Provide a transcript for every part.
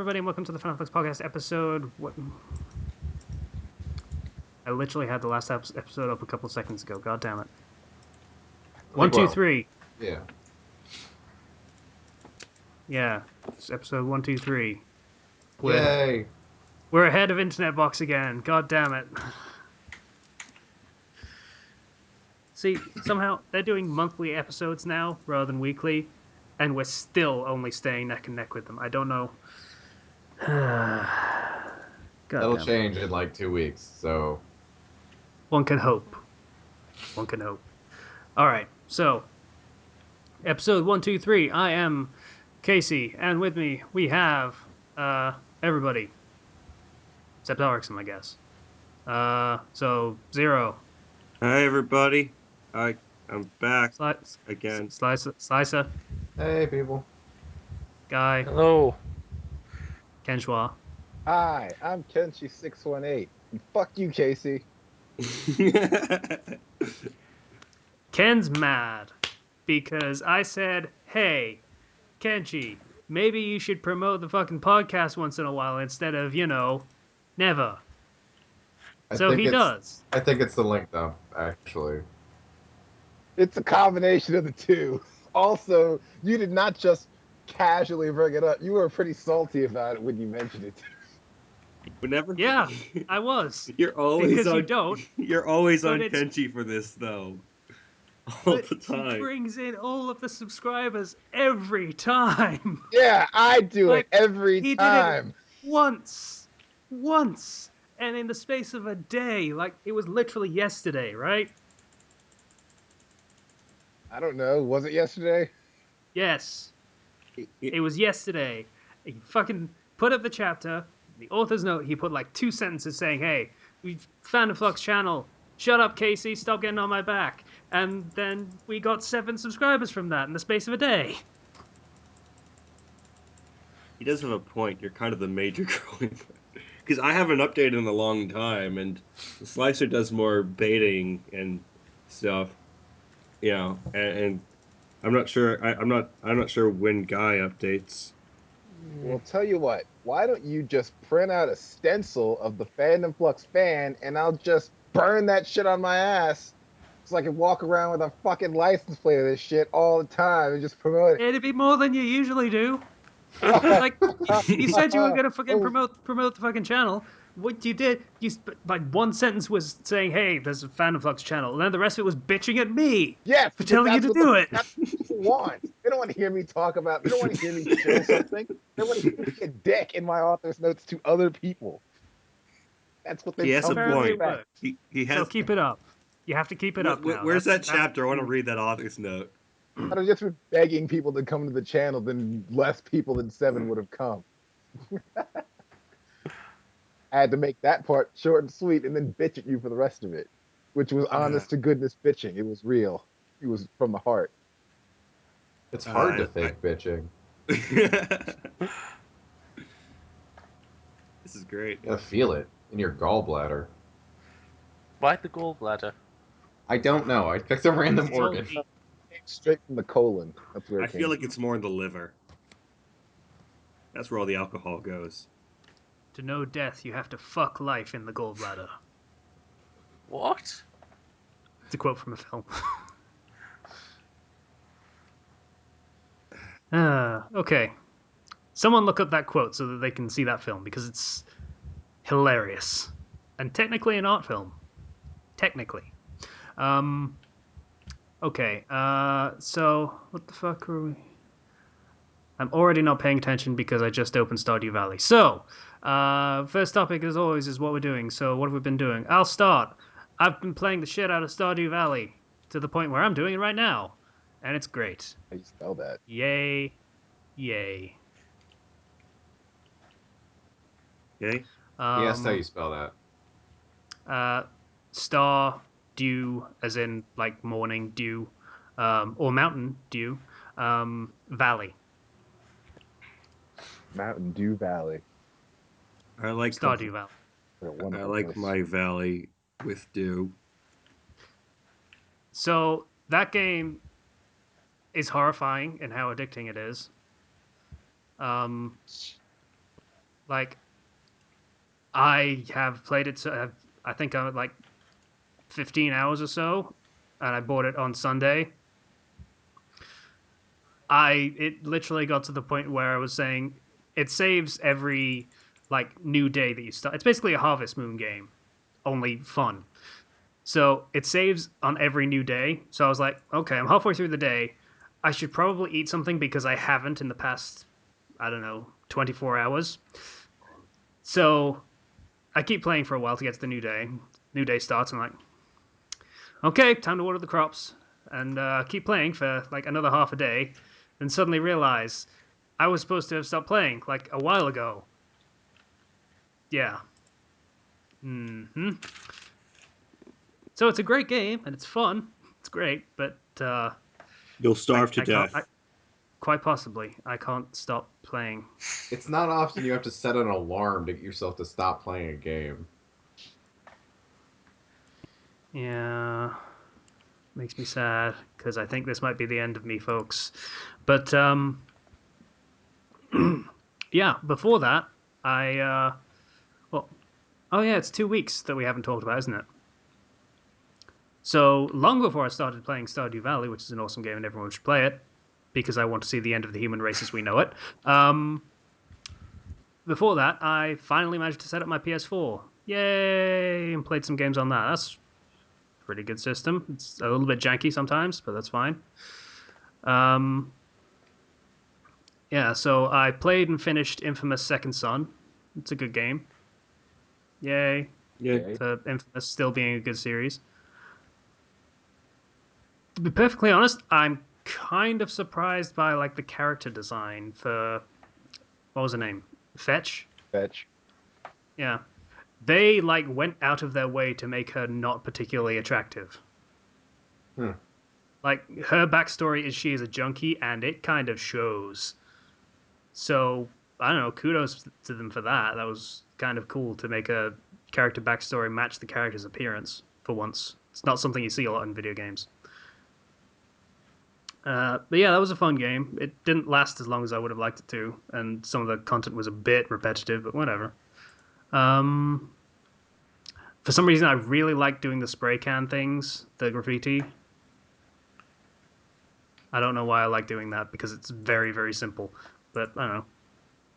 everybody, and welcome to the Fandom Flux Podcast episode. What? I literally had the last episode up a couple seconds ago. God damn it. One, two, three. Yeah. Yeah, it's episode 123. Yay! We're ahead of Internet Box again. God damn it. See, somehow they're doing monthly episodes now rather than weekly, and we're still only staying neck and neck with them. I don't know. God That'll damn it. change in like 2 weeks, so... One can hope. One can hope. Alright, so, episode 123. I am Casey, and with me we have, everybody. Except Erickson, I guess. So, Zero. Hi everybody, I'm back again. Slicer. Hey, people. Guy. Hello. Kenshua. Hi, I'm Kenshi618. And fuck you, Casey. Ken's mad because I said, hey, Kenshi, maybe you should promote the fucking podcast once in a while instead of, never. So he does. I think it's the link, though, actually. It's a combination of the two. Also, you did not just casually bring it up. You were pretty salty about it when you mentioned it. Whenever. Yeah, I was. You're always because on. you don't. You're always but on it's- Kenshi for this, though. All But the time. he brings in all of the subscribers every time. Yeah, I do Like, it every he time. did it once, and in the space of a day. Like, it was literally yesterday, right? I don't know. Was it yesterday? Yes, it was yesterday. He fucking put up the chapter, the author's note. He put like 2 sentences saying, "Hey, we've found a Flux channel. Shut up, Casey. Stop getting on my back." And then we got 7 subscribers from that in the space of a day. He does have a point. You're kind of the major growing. Because I haven't updated in a long time, and the Slicer does more baiting and stuff. And I'm not sure. I'm not sure when Guy updates. Well, tell you what. Why don't you just print out a stencil of the Fandom Flux fan, and I'll just burn that shit on my ass, so I can walk around with a fucking license plate of this shit all the time and just promote it. It'd be more than you usually do. Like, you said you were gonna fucking Oh, promote the fucking channel. What you did, like 1 sentence was saying, "Hey, there's a Fandom Flux channel," and then the rest of it was bitching at me yes, for because telling you that's to what do it. that's what people want. They don't want to hear me talk about. They don't want to hear me show something. They want to hear me be a dick in my author's notes to other people. That's what He they've has come a to Apparently point. it expect. works. He So has. keep it up. You have to keep it up now. Where's that That's- chapter? I want to read that author's note. I'd have just been begging people to come to the channel, then less people than 7 would have come. I had to make that part short and sweet and then bitch at you for the rest of it, which was honest to goodness bitching. It was real. It was from the heart. It's hard to fake bitching. This is great. You gotta feel it in your gallbladder. Why the gallbladder? I don't know. I picked a random It's all organ. deep. It came straight from the colon. That's where I it came feel like from. it's more in the liver. That's where all the alcohol goes. To know death, you have to fuck life in the gallbladder. What? It's a quote from a film. Okay. Someone look up that quote so that they can see that film, because it's hilarious. And technically an art film. Technically. Okay, so what the fuck are we... I'm already not paying attention because I just opened Stardew Valley. So, first topic as always is what we're doing. So what have we been doing? I'll start. I've been playing the shit out of Stardew Valley to the point where I'm doing it right now. And it's great. How you spell that? Yay. Yay. Okay. He asked how you spell that. Star dew, as in like morning dew, or mountain dew, valley. Mountain Dew Valley. I like Stardew Valley. What a I wonderful like place. my valley with dew. So that game is horrifying in how addicting it is. Like, I have played it. I think I'm at like 15 hours or so, and I bought it on Sunday. It literally got to the point where I was saying it saves every like new day that you start. It's basically a Harvest Moon game, only fun. So it saves on every new day. So I was like, okay, I'm halfway through the day. I should probably eat something because I haven't in the past, I don't know, 24 hours. So I keep playing for a while to get to the new day. New day starts, and I'm like, okay, time to water the crops, and keep playing for like another half a day, and suddenly realize I was supposed to have stopped playing like a while ago. Yeah. So it's a great game and it's fun. It's great, but You'll starve to I can't. death. Quite possibly, I can't stop playing. It's not often you have to set an alarm to get yourself to stop playing a game. Yeah, makes me sad because I think this might be the end of me, folks. But yeah. Before that, I well, oh yeah, it's 2 weeks that we haven't talked about, isn't it? So long before I started playing Stardew Valley, which is an awesome game and everyone should play it, because I want to see the end of the human race as we know it. Before that, I finally managed to set up my PS4. Yay! And played some games on that. That's a pretty good system. It's a little bit janky sometimes, but that's fine. Um, yeah, so I played and finished Infamous Second Son. It's a good game. Yay. Yeah. Okay. For Infamous still being a good series. To be perfectly honest, I'm kind of surprised by like the character design for what was her name? Fetch? Fetch. Yeah. They like went out of their way to make her not particularly attractive. Hmm. Like her backstory is she is a junkie and it kind of shows. So I don't know, kudos to them for that. That was kind of cool to make a character backstory match the character's appearance for once. It's not something you see a lot in video games. But yeah, that was a fun game. It didn't last as long as I would have liked it to, and some of the content was a bit repetitive, but whatever. Um, for some reason, I really like doing the spray can things, the graffiti. I don't know why I like doing that because it's very, very simple. But I don't know.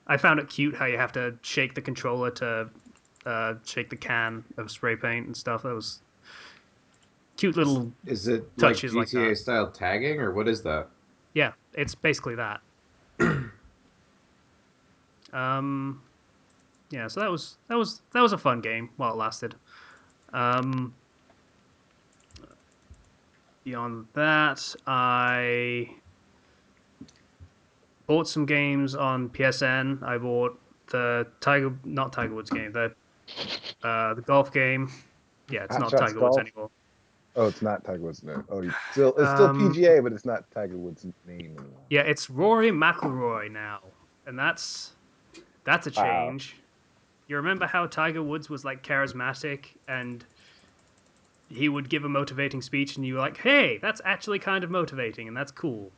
I found it cute how you have to shake the controller to shake the can of spray paint and stuff. That was cute little Is it like touches like GTA that. style tagging, or what is that? Yeah, it's basically that. Um, yeah, so that was a fun game while it lasted. Um, beyond that, I bought some games on PSN. I bought not Tiger Woods game, the golf game. Yeah, it's Hot not Shots Tiger Woods Golf. anymore. Oh, it's not Tiger Woods' name. Oh, it's still Um, PGA, but it's not Tiger Woods' name anymore. yeah, it's Rory McIlroy now, and that's a Wow. change. You remember how Tiger Woods was like charismatic and he would give a motivating speech, and you were like, "Hey, that's actually kind of motivating, and that's cool."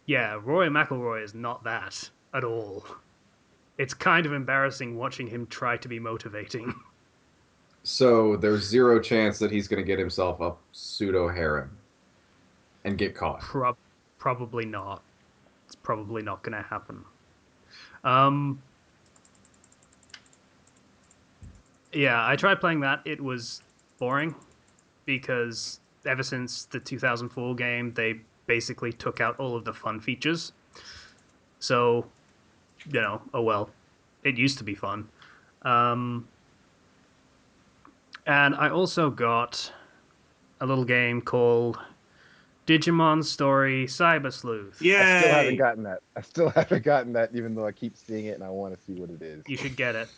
Yeah, Rory McIlroy is not that at all. It's kind of embarrassing watching him try to be motivating. So there's zero chance that he's going to get himself a pseudo harem and get caught. Probably not. It's probably not going to happen. Um, yeah, I tried playing that. It was boring because ever since the 2004 game, they basically took out all of the fun features. So, oh well. It used to be fun. Um, and I also got a little game called Digimon Story Cyber Sleuth. I still haven't Yay! gotten that. I still haven't gotten that, even though I keep seeing it and I want to see what it is. You should get it.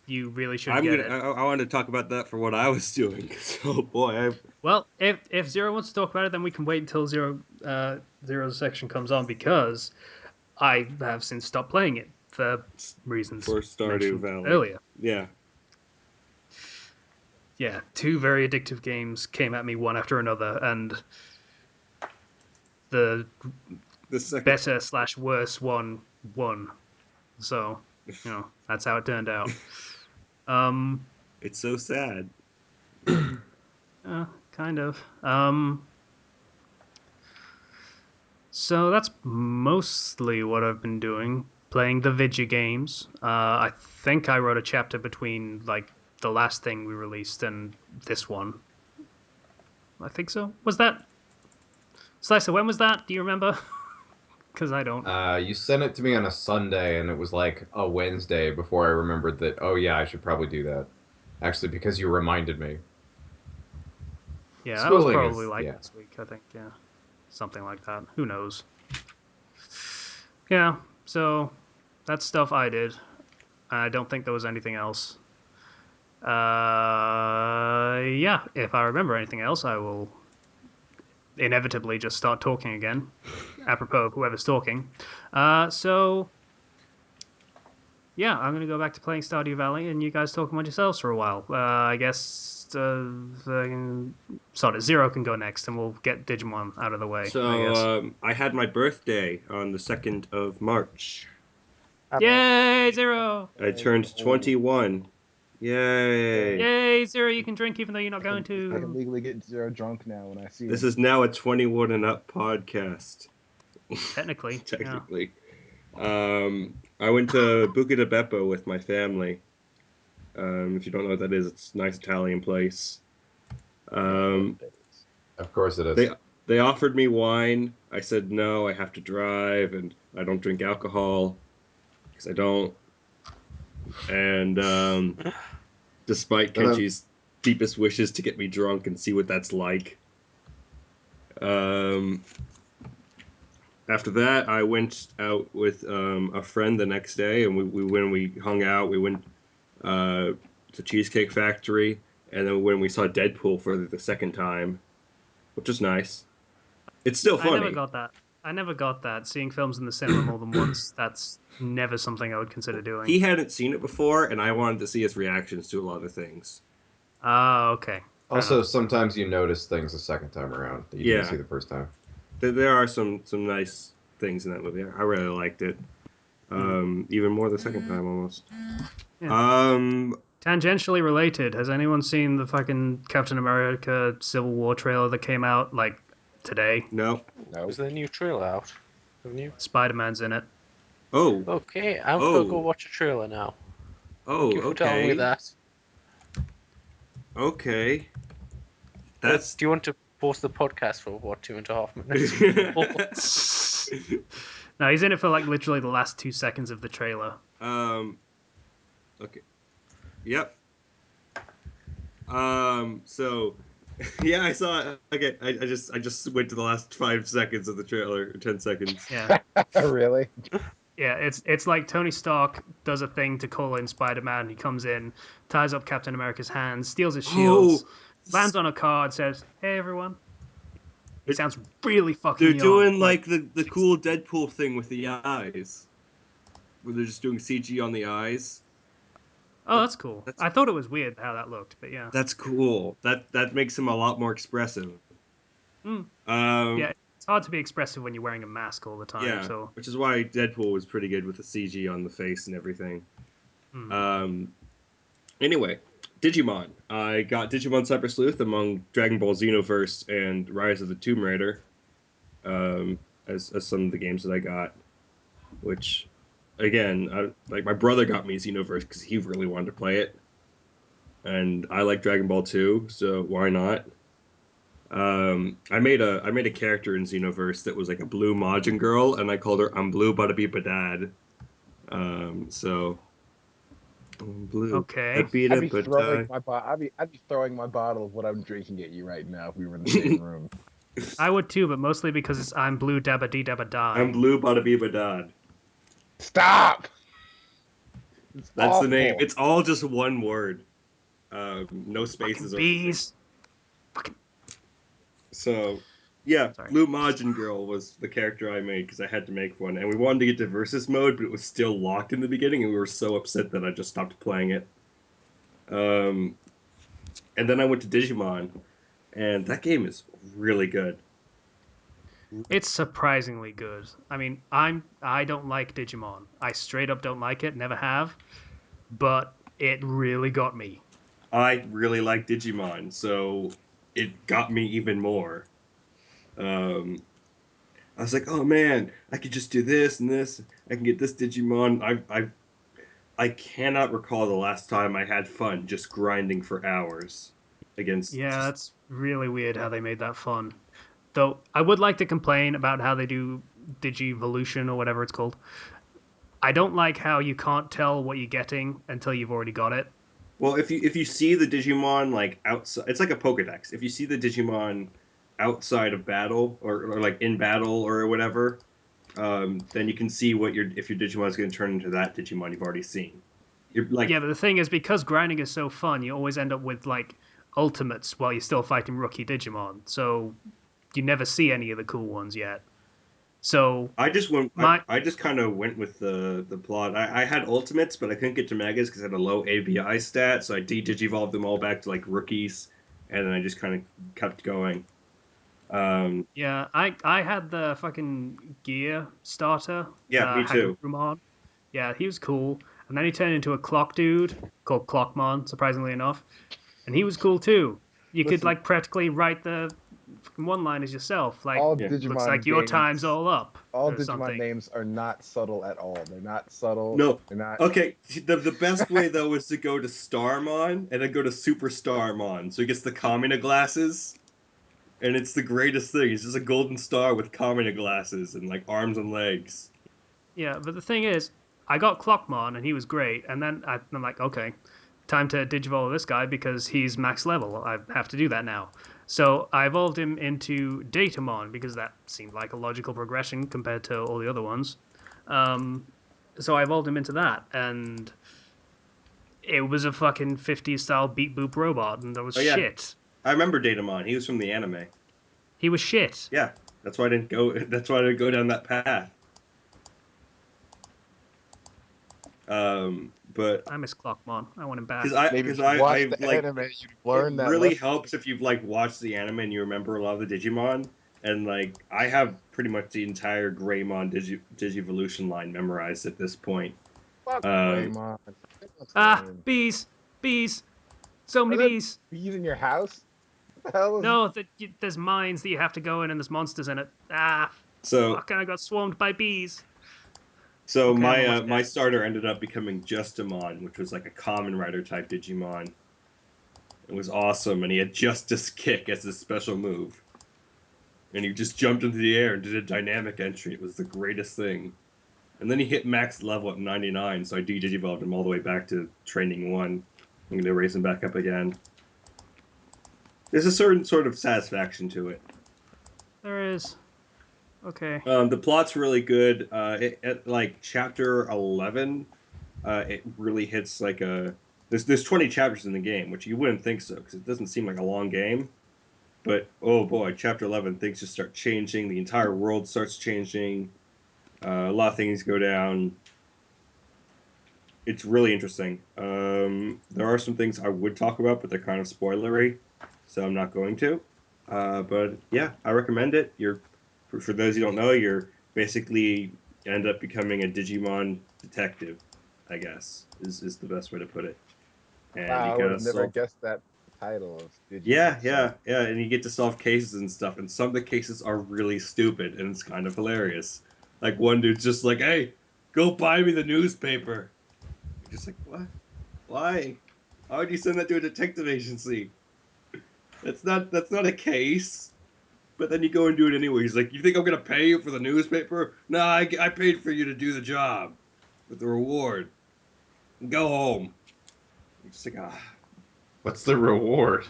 You really should I'm get gonna. it. I wanted to talk about that for what I was doing. Oh boy, I. Well, if Zero wants to talk about it, then we can wait until Zero's section comes on because I have since stopped playing it for reasons For Stardew mentioned Valley. earlier. Yeah. Yeah, two very addictive games came at me one after another, and the The second. better slash worse one won. So That's how it turned out. It's so sad. Kind of. So that's mostly what I've been doing. Playing the Vidya games. I think I wrote a chapter between like the last thing we released and this one. I think so. Was that Slicer? When was that? Do you remember? Because I don't. You sent it to me on a Sunday, and it was like a Wednesday before I remembered that. Oh yeah, I should probably do that. Actually, because you reminded me. Yeah, that was Schooling probably is like yeah. this week. I think. Yeah, something like that. Who knows? Yeah. So that's stuff I did. I don't think there was anything else. Yeah. If I remember anything else, I will inevitably just start talking again, apropos of whoever's talking. So yeah, I'm gonna go back to playing Stardew Valley, and you guys talk among yourselves for a while. I guess Zero can go next, and we'll get Digimon out of the way. I So guess. I had my birthday on the 2nd of March. Yay, Zero! I turned 21. Yay! Yay, Zero! You can drink even though you're not going I can to. legally get Zero drunk now when I see This him. is now a 21 and up podcast. Technically, yeah. Technically. I went to Buca di Beppo with my family. If you don't know what that is, it's a nice Italian place. Um, Of course it they is. they offered me wine. I said no, I have to drive, and I don't drink alcohol because I don't. And despite And then, Kenji's deepest wishes to get me drunk and see what that's like, um, after that, I went out with a friend the next day, and when we hung out, we went to Cheesecake Factory, and then when we saw Deadpool for the second time, which was nice. It's still I never funny. got that. I never got that. Seeing films in the cinema more than once, that's never something I would consider doing. He hadn't seen it before, and I wanted to see his reactions to a lot of things. Ah, okay. Fair also, enough. sometimes you notice things a second time around that you didn't Yeah, see the first time. there are some nice things in that movie. I really liked it. Even more the second time almost. Yeah. Um, Tangentially related, has anyone seen the fucking Captain America Civil War trailer that came out like today? no. Is No. there a new trailer out? Have you? Spider-Man's in it. Oh, Okay, I'm gonna go oh, watch a trailer now. Thank oh. you for telling me Okay, that. okay. That's Do you want to post the podcast for what 2.5 minutes? No, he's in it for like literally the last 2 seconds of the trailer. um. Okay. Yep. So, yeah, I saw it. Okay, I just went to the last 5 seconds of the trailer, 10 seconds. Yeah. Really? Yeah, it's like Tony Stark does a thing to call in Spider-Man. He comes in, ties up Captain America's hands, steals his shields, Oh, lands on a car, and says, "Hey, everyone." He it, sounds really they're fucking young. doing Like, like the cool Deadpool thing with the eyes, where they're just doing CG on the eyes. oh, That, that's cool. that's I thought it was weird how that looked, but yeah. that's cool. That makes him a lot more expressive. Mm. Um, Yeah, it's hard to be expressive when you're wearing a mask all the time. yeah, So, which is why Deadpool was pretty good with the CG on the face and everything. mm. Um, Anyway, Digimon. I got Digimon Cyber Sleuth among Dragon Ball Xenoverse and Rise of the Tomb Raider as some of the games that I got. Which, again, like my brother got me Xenoverse because he really wanted to play it, and I like Dragon Ball too, so why not? I made a character in Xenoverse that was like a blue Majin girl, and I called her I'm Blue Bada Beep Dad. So I'm Blue Okay. Bada Beep I'd be throwing Dad. my I'd be throwing my bottle of what I'm drinking at you right now if we were in the same room. I would too, but mostly because I'm blue dabba dee dabba I'm die. Blue Bada Beep Dad. Stop! It's That's the name. awful. It's all just one word. No Fucking spaces or anything. bees. Fucking. So, yeah, Sorry. Blue Majin Girl was the character I made because I had to make one, and we wanted to get to versus mode, but it was still locked in the beginning, and we were so upset that I just stopped playing it. Um, and then I went to Digimon, and that game is really good. It's surprisingly good. I mean, I don't like Digimon. I straight up don't like it, never have, but it really got me. I really like Digimon, so it got me even more. Um, I was like, oh man, I could just do this and this. I can get this Digimon. I cannot recall the last time I had fun just grinding for hours against Yeah, just. that's really weird how they made that fun. Though I would like to complain about how they do Digivolution or whatever it's called. I don't like how you can't tell what you're getting until you've already got it. Well, if you see the Digimon like outside, it's like a Pokedex. If you see the Digimon outside of battle or like in battle or whatever, then you can see what your if your Digimon is going to turn into that Digimon you've already seen. You're Yeah, like, but the thing is, because grinding is so fun, you always end up with like ultimates while you're still fighting rookie Digimon. So you never see any of the cool ones yet. So I just went. my I just kind of went with the plot. I had ultimates, but I couldn't get to megas because I had a low ABI stat, so I digivolved them all back to like rookies, and then I just kind of kept going. Um, Yeah, I had the fucking gear starter, yeah, the me too. Hagurumon. Yeah, he was cool. And then he turned into a clock dude called Clockmon, surprisingly enough. And he was cool too. You could Listen, like practically write the fucking one-liners yourself. Like, all Yeah. looks Digimon like your time's games, all up all or Digimon something. names are not subtle at all. They're not subtle. No. They're not. Okay. The best way though is to go to Starmon and then go to Super Starmon. So he gets the Kamina glasses, and it's the greatest thing. He's just a golden star with Kamina glasses and like arms and legs. Yeah, but the thing is, I got Clockmon and he was great. And then I'm like, okay, time to Digivolve this guy because he's max level. I have to do that now. So I evolved him into Datamon because that seemed like a logical progression compared to all the other ones. Um, so I evolved him into that, and it was a fucking 50s style beat boop robot, and that was Oh yeah, shit. I remember Datamon. He was from the anime. He was shit. Yeah, that's why I didn't go. That's why I didn't go down that path. But I miss Clockmon. I want him because back. I Maybe because if you watch I the like anime, you'd it learn that really lesson. helps if you've like watched the anime and you remember a lot of the Digimon. And like I have pretty much the entire Greymon Digivolution line memorized at this point. Fuck Um, Greymon. Greymon's Ah, lame. bees, bees, so Are many there bees. bees in your house? What the hell is? No, there's mines that you have to go in, and there's monsters in it. Ah, so fucking! I got swarmed by bees. so Okay, I'm my almost my dead. starter ended up becoming Justimon, which was like a common rider type Digimon. It was awesome, and he had Justice Kick as his special move. And he just jumped into the air and did a dynamic entry. It was the greatest thing. And then he hit max level at 99, so I de-digivolved him all the way back to training 1. I'm going to raise him back up again. There's a certain sort of satisfaction to it. There is. Okay. The plot's really good. At like chapter 11, it really hits like a. There's 20 chapters in the game, which you wouldn't think so because it doesn't seem like a long game. But oh boy, chapter 11, things just start changing. The entire world starts changing. A lot of things go down. It's really interesting. There are some things I would talk about, but they're kind of spoilery, so I'm not going to. But yeah, I recommend it. For those who don't know, you're basically end up becoming a Digimon detective, I guess, is the best way to put it. And Wow, you I would gotta have never solve. guessed that title of Yeah, Digimon detective. yeah, and you get to solve cases and stuff. And some of the cases are really stupid, and it's kind of hilarious. Like one dude's just like, "Hey, go buy me the newspaper." You're just like, what? Why? Why would you send that to a detective agency? That's not a case. But then you go and do it anyway. He's like, you think I'm gonna pay you for the newspaper? No, I paid for you to do the job with the reward. Go home. You're just like, ah, What's the reward?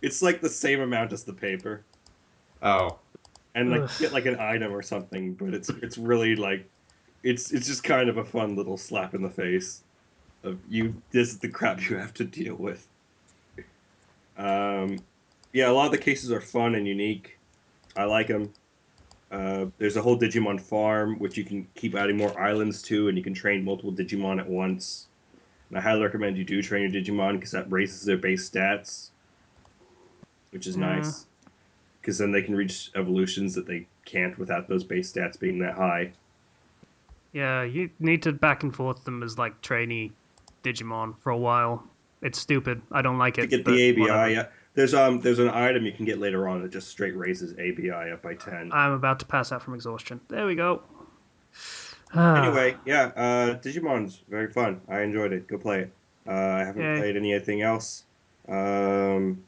it's like the same amount as the paper, Oh, and like Ugh. you get like an item or something. But it's really like it's just kind of a fun little slap in the face of you. This is the crap you have to deal with. Um, yeah, a lot of the cases are fun and unique. I like them. There's a whole Digimon farm which you can keep adding more islands to, and you can train multiple Digimon at once. And I highly recommend you do train your Digimon because that raises their base stats, which is Yeah. nice. Because then they can reach evolutions that they can't without those base stats being that high. Yeah, you need to back and forth them as like trainee Digimon for a while. It's stupid. I don't like To it, get the but ABI, whatever. yeah. There's an item you can get later on that just straight raises ABI up by 10. I'm about to pass out from exhaustion. There we go. Ah, Anyway, yeah, Digimon's very fun. I enjoyed it. Go play it. I haven't yay. played anything else. Um,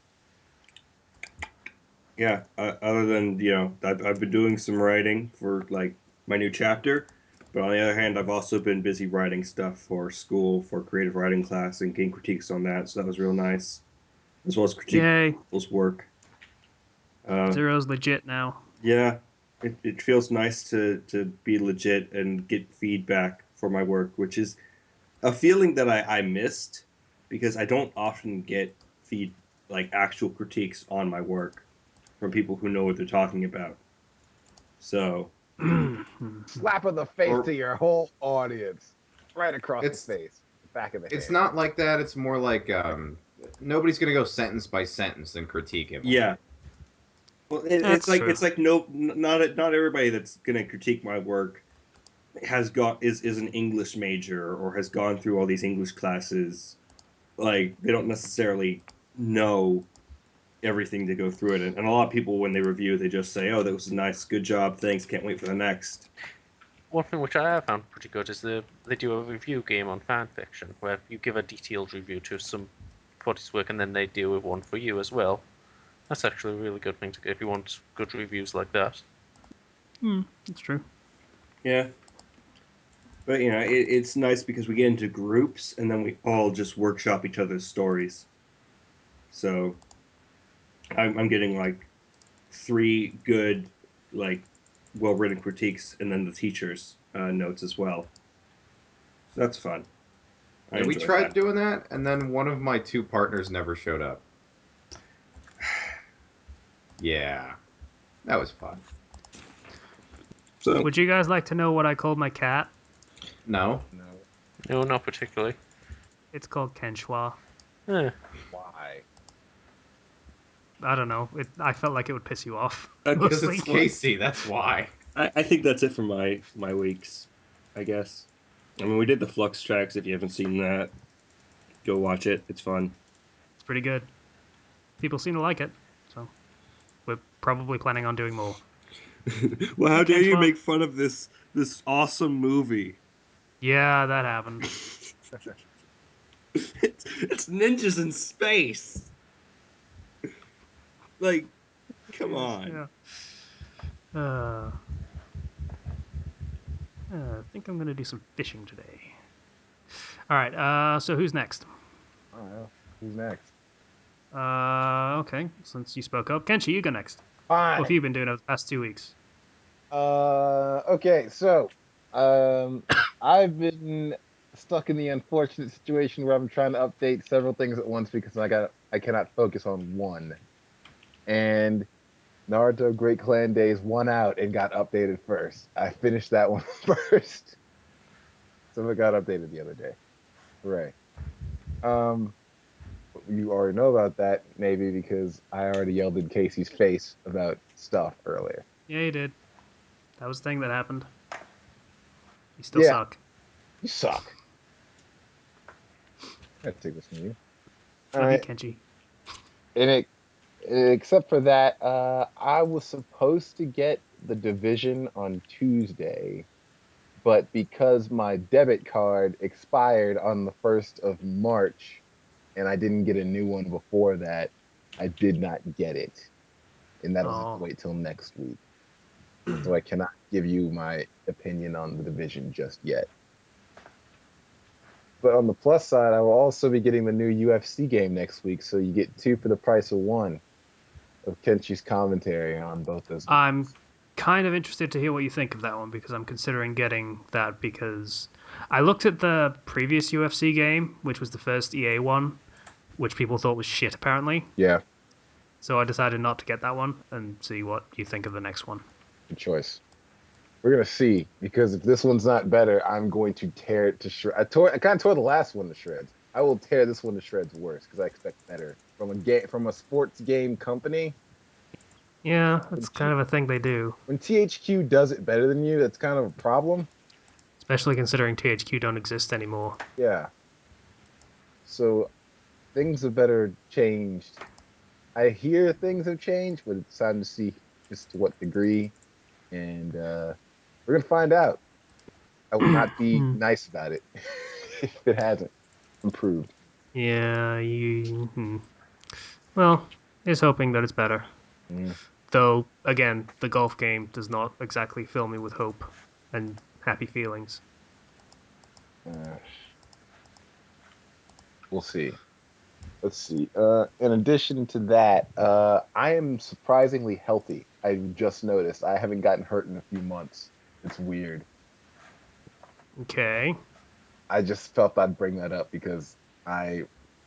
yeah, other than I've been doing some writing for like my new chapter, but on the other hand, I've also been busy writing stuff for school for creative writing class and getting critiques on that. So that was real nice, as well as critique Yay. people's work. Uh, Zero's legit now. yeah, it feels nice to be legit and get feedback for my work, which is a feeling that I missed because I don't often get feed like actual critiques on my work from people who know what they're talking about. So, Slap of the face Or to your whole audience, right across the it's face, the back of the it's head. not like that. It's more like nobody's gonna go sentence by sentence and critique him on yeah. it. Well, That's true. it's like no, not everybody that's gonna critique my work is an English major or has gone through all these English classes. Like they don't necessarily know everything to go through it. And a lot of people, when they review, they just say, "Oh, that was nice, good job, thanks, can't wait for the next." One thing which I have found pretty good is they do a review game on fan fiction where you give a detailed review to some body's work and then they deal with one for you as well. That's actually a really good thing to get if you want good reviews like that. It's true. Yeah, but it's nice because we get into groups and then we all just workshop each other's stories. So I'm getting like three good, like well-written critiques, and then the teachers' notes as well. So that's fun. I Yeah, we enjoy tried that. doing that, and then one of my two partners never showed up. Yeah, that was fun. So Would you guys like to know what I called my cat? No, No, No, not particularly. It's called Kenshua. Eh, why? I don't know. I felt like it would piss you off, because mostly. it's Casey. That's why. I think that's it for my weeks, I guess. I mean, we did the Flux tracks. If you haven't seen that, go watch it. It's fun. It's pretty good. People seem to like it, so we're probably planning on doing more. Well, Hey, how dare you Kenshua. make fun of this awesome movie? Yeah, that happened. It's ninjas in space. Like, come Jeez, on. yeah. Uh, I think I'm gonna do some fishing today. All right. So who's next? I don't know. Who's next? Okay. Since you spoke up, Kenshi, you go next. What have Fine. you been doing over the past 2 weeks? Okay, so um I've been stuck in the unfortunate situation where I'm trying to update several things at once because I cannot focus on one. And Naruto Great Clan Days won out and got updated first. I finished that one first. So it got updated the other day. Hooray. Um you already know about that, maybe because I already yelled in Casey's face about stuff earlier. Yeah, you did. That was the thing that happened. You still Yeah, suck. you suck. I take this from you. All Love you, right. Kenshi. And except for that, I was supposed to get the division on Tuesday, but because my debit card expired on the 1st of March and I didn't get a new one before that, I did not get it. And that'll have to Oh, wait till next week. So I cannot give you my opinion on the division just yet. But on the plus side, I will also be getting the new UFC game next week, so you get two for the price of one of Kenshi's commentary on both those games. I'm kind of interested to hear what you think of that one because I'm considering getting that because I looked at the previous UFC game, which was the first EA one, which people thought was shit apparently. Yeah, So I decided not to get that one and see what you think of the next one. good choice. We're gonna see because if this one's not better, I'm going to tear it to shreds. I kind of tore the last one to shreds. I will tear this one to shreds worse because I expect better from a game from a sports game company. Yeah, When, that's T- kind of a thing they do, when THQ does it better than you, that's kind of a problem. especially considering THQ don't exist anymore. Yeah. So things have better changed. I hear things have changed, but it's time to see just to what degree. And we're gonna find out. I will not be Hmm. nice about it if it hasn't improved. Yeah, well, is hoping that it's better. Mm, Though, again, the golf game does not exactly fill me with hope and happy feelings. uh, we'll see. Let's see. In addition to that, I am surprisingly healthy. I just noticed I haven't gotten hurt in a few months. It's weird. Okay. I just felt I'd bring that up because I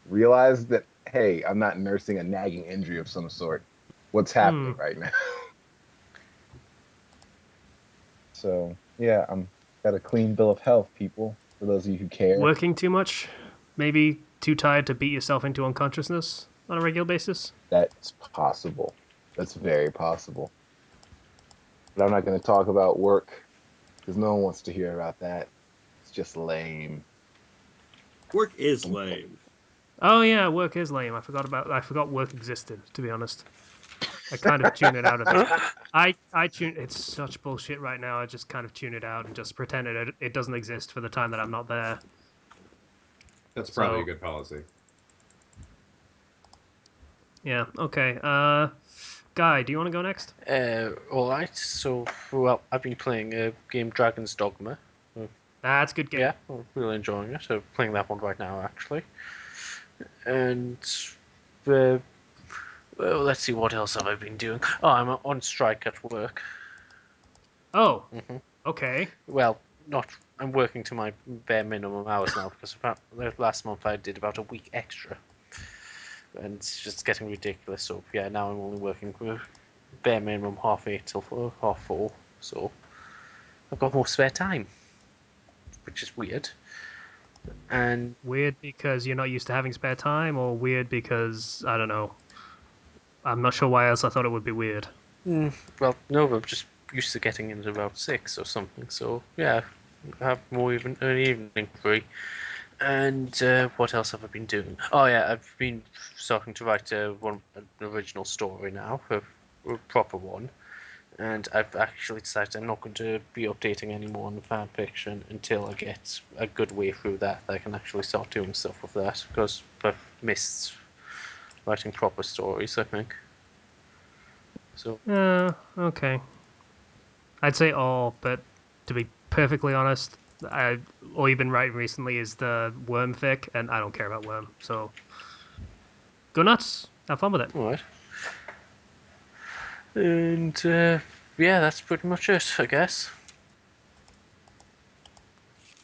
realized that, hey, I'm not nursing a nagging injury of some sort. What's Hmm. happening right now? So yeah, I'm got a clean bill of health, people. For those of you who care, Working too much? Maybe too tired to beat yourself into unconsciousness on a regular basis? that's possible. That's very possible. But I'm not going to talk about work because no one wants to hear about that. It's just lame. Work is Um, lame. Oh yeah, work is lame. I forgot work existed, to be honest. I kind of tune it out of it. I tune it's such bullshit right now. I just kind of tune it out and just pretend it doesn't exist for the time that I'm not there. That's probably a So good policy. yeah, okay. Guy, do you want to go next? All right. So, well, I've been playing a game, Dragon's Dogma. That's a good game. Yeah, I'm really enjoying it. So, playing that one right now, actually. And uh, well, let's see, what else have I been doing? Oh, I'm on strike at work. Oh, hmm okay. Well, not. I'm working to my bare minimum hours now because about last month I did about a week extra, and it's just getting ridiculous. So yeah, now I'm only working with bare minimum 8:30 till 4:30. So I've got more spare time, which is weird. And Weird because you're not used to having spare time, or weird because I don't know. I'm not sure why else I thought it would be weird. well, no, I'm just used to getting in at about 6 or something. So yeah, I have more even an evening free. And what else have I been doing? Oh yeah, I've been starting to write an original story now, a proper one. And I've actually decided I'm not going to be updating anymore on the fan fiction until I get a good way through that. I can actually start doing stuff with that because I've missed writing proper stories, I think. So Okay. I'd say all, but to be perfectly honest, all you've been writing recently is the worm fic, and I don't care about worm. So go nuts. Have fun with it. all right. And yeah, that's pretty much it, I guess.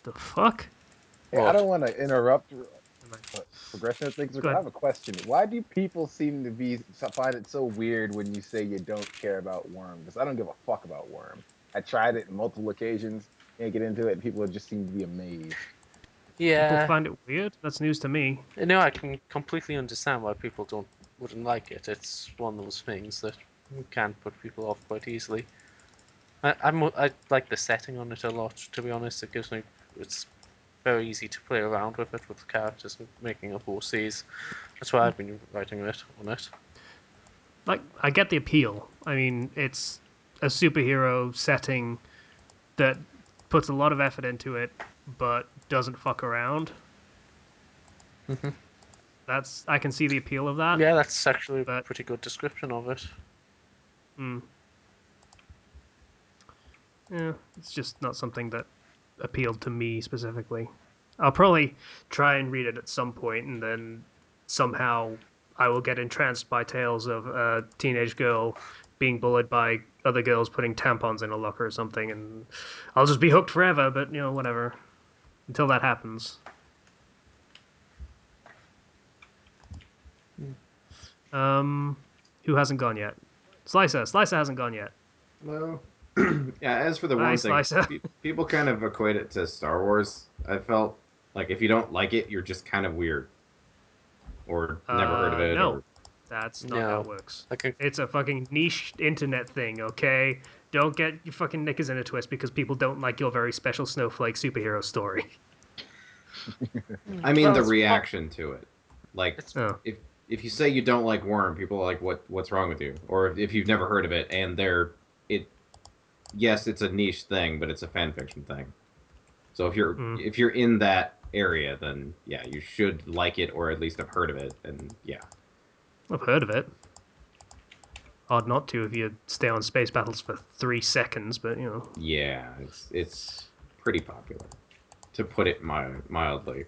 The fuck? hey, I What? don't want to interrupt Am I- progression of things. Go I ahead. have a question. Why do people seem to find it so weird when you say you don't care about Worm? Because I don't give a fuck about Worm. I tried it on multiple occasions, can't get into it, and people just seem to be amazed. People Yeah, find it weird. That's news to me. no, I can completely understand why people don't wouldn't like it. It's one of those things that can put people off quite easily. I like the setting on it a lot. To be honest, it's very easy to play around with it with the characters and making up OCs. That's why I've been writing it on it. Like, I get the appeal. I mean, it's a superhero setting that puts a lot of effort into it, but doesn't fuck around. hmm That's I can see the appeal of that, Yeah, that's actually a but pretty good description of it. mm, yeah, it's just not something that appealed to me specifically. I'll probably try and read it at some point, and then somehow I will get entranced by tales of a teenage girl being bullied by other girls putting tampons in a locker or something, and I'll just be hooked forever. But whatever. Until that happens. Um, who hasn't gone yet? Slicer. Slicer hasn't gone yet. No. Yeah, as for the Bye, worm thing, Slicer. people kind of equate it to Star Wars. I felt like if you don't like it, you're just kind of weird or never heard of it No, or That's not how it No. works. Like, It's a fucking niche internet thing, okay? Don't get your fucking knickers in a twist because people don't like your very special snowflake superhero story. I mean, well, the it's reaction to it. Like, it's Oh. if you say you don't like Worm, people are like, what's wrong with you? Or if you've never heard of it, and it, yes, it's a niche thing, but it's a fan fiction thing. So Mm. if you're in that area, then yeah, you should like it or at least have heard of it, and yeah. I've heard of it. Hard not to if you stay on space battles for 3 seconds, but you know. Yeah, it's pretty popular, to put it mildly.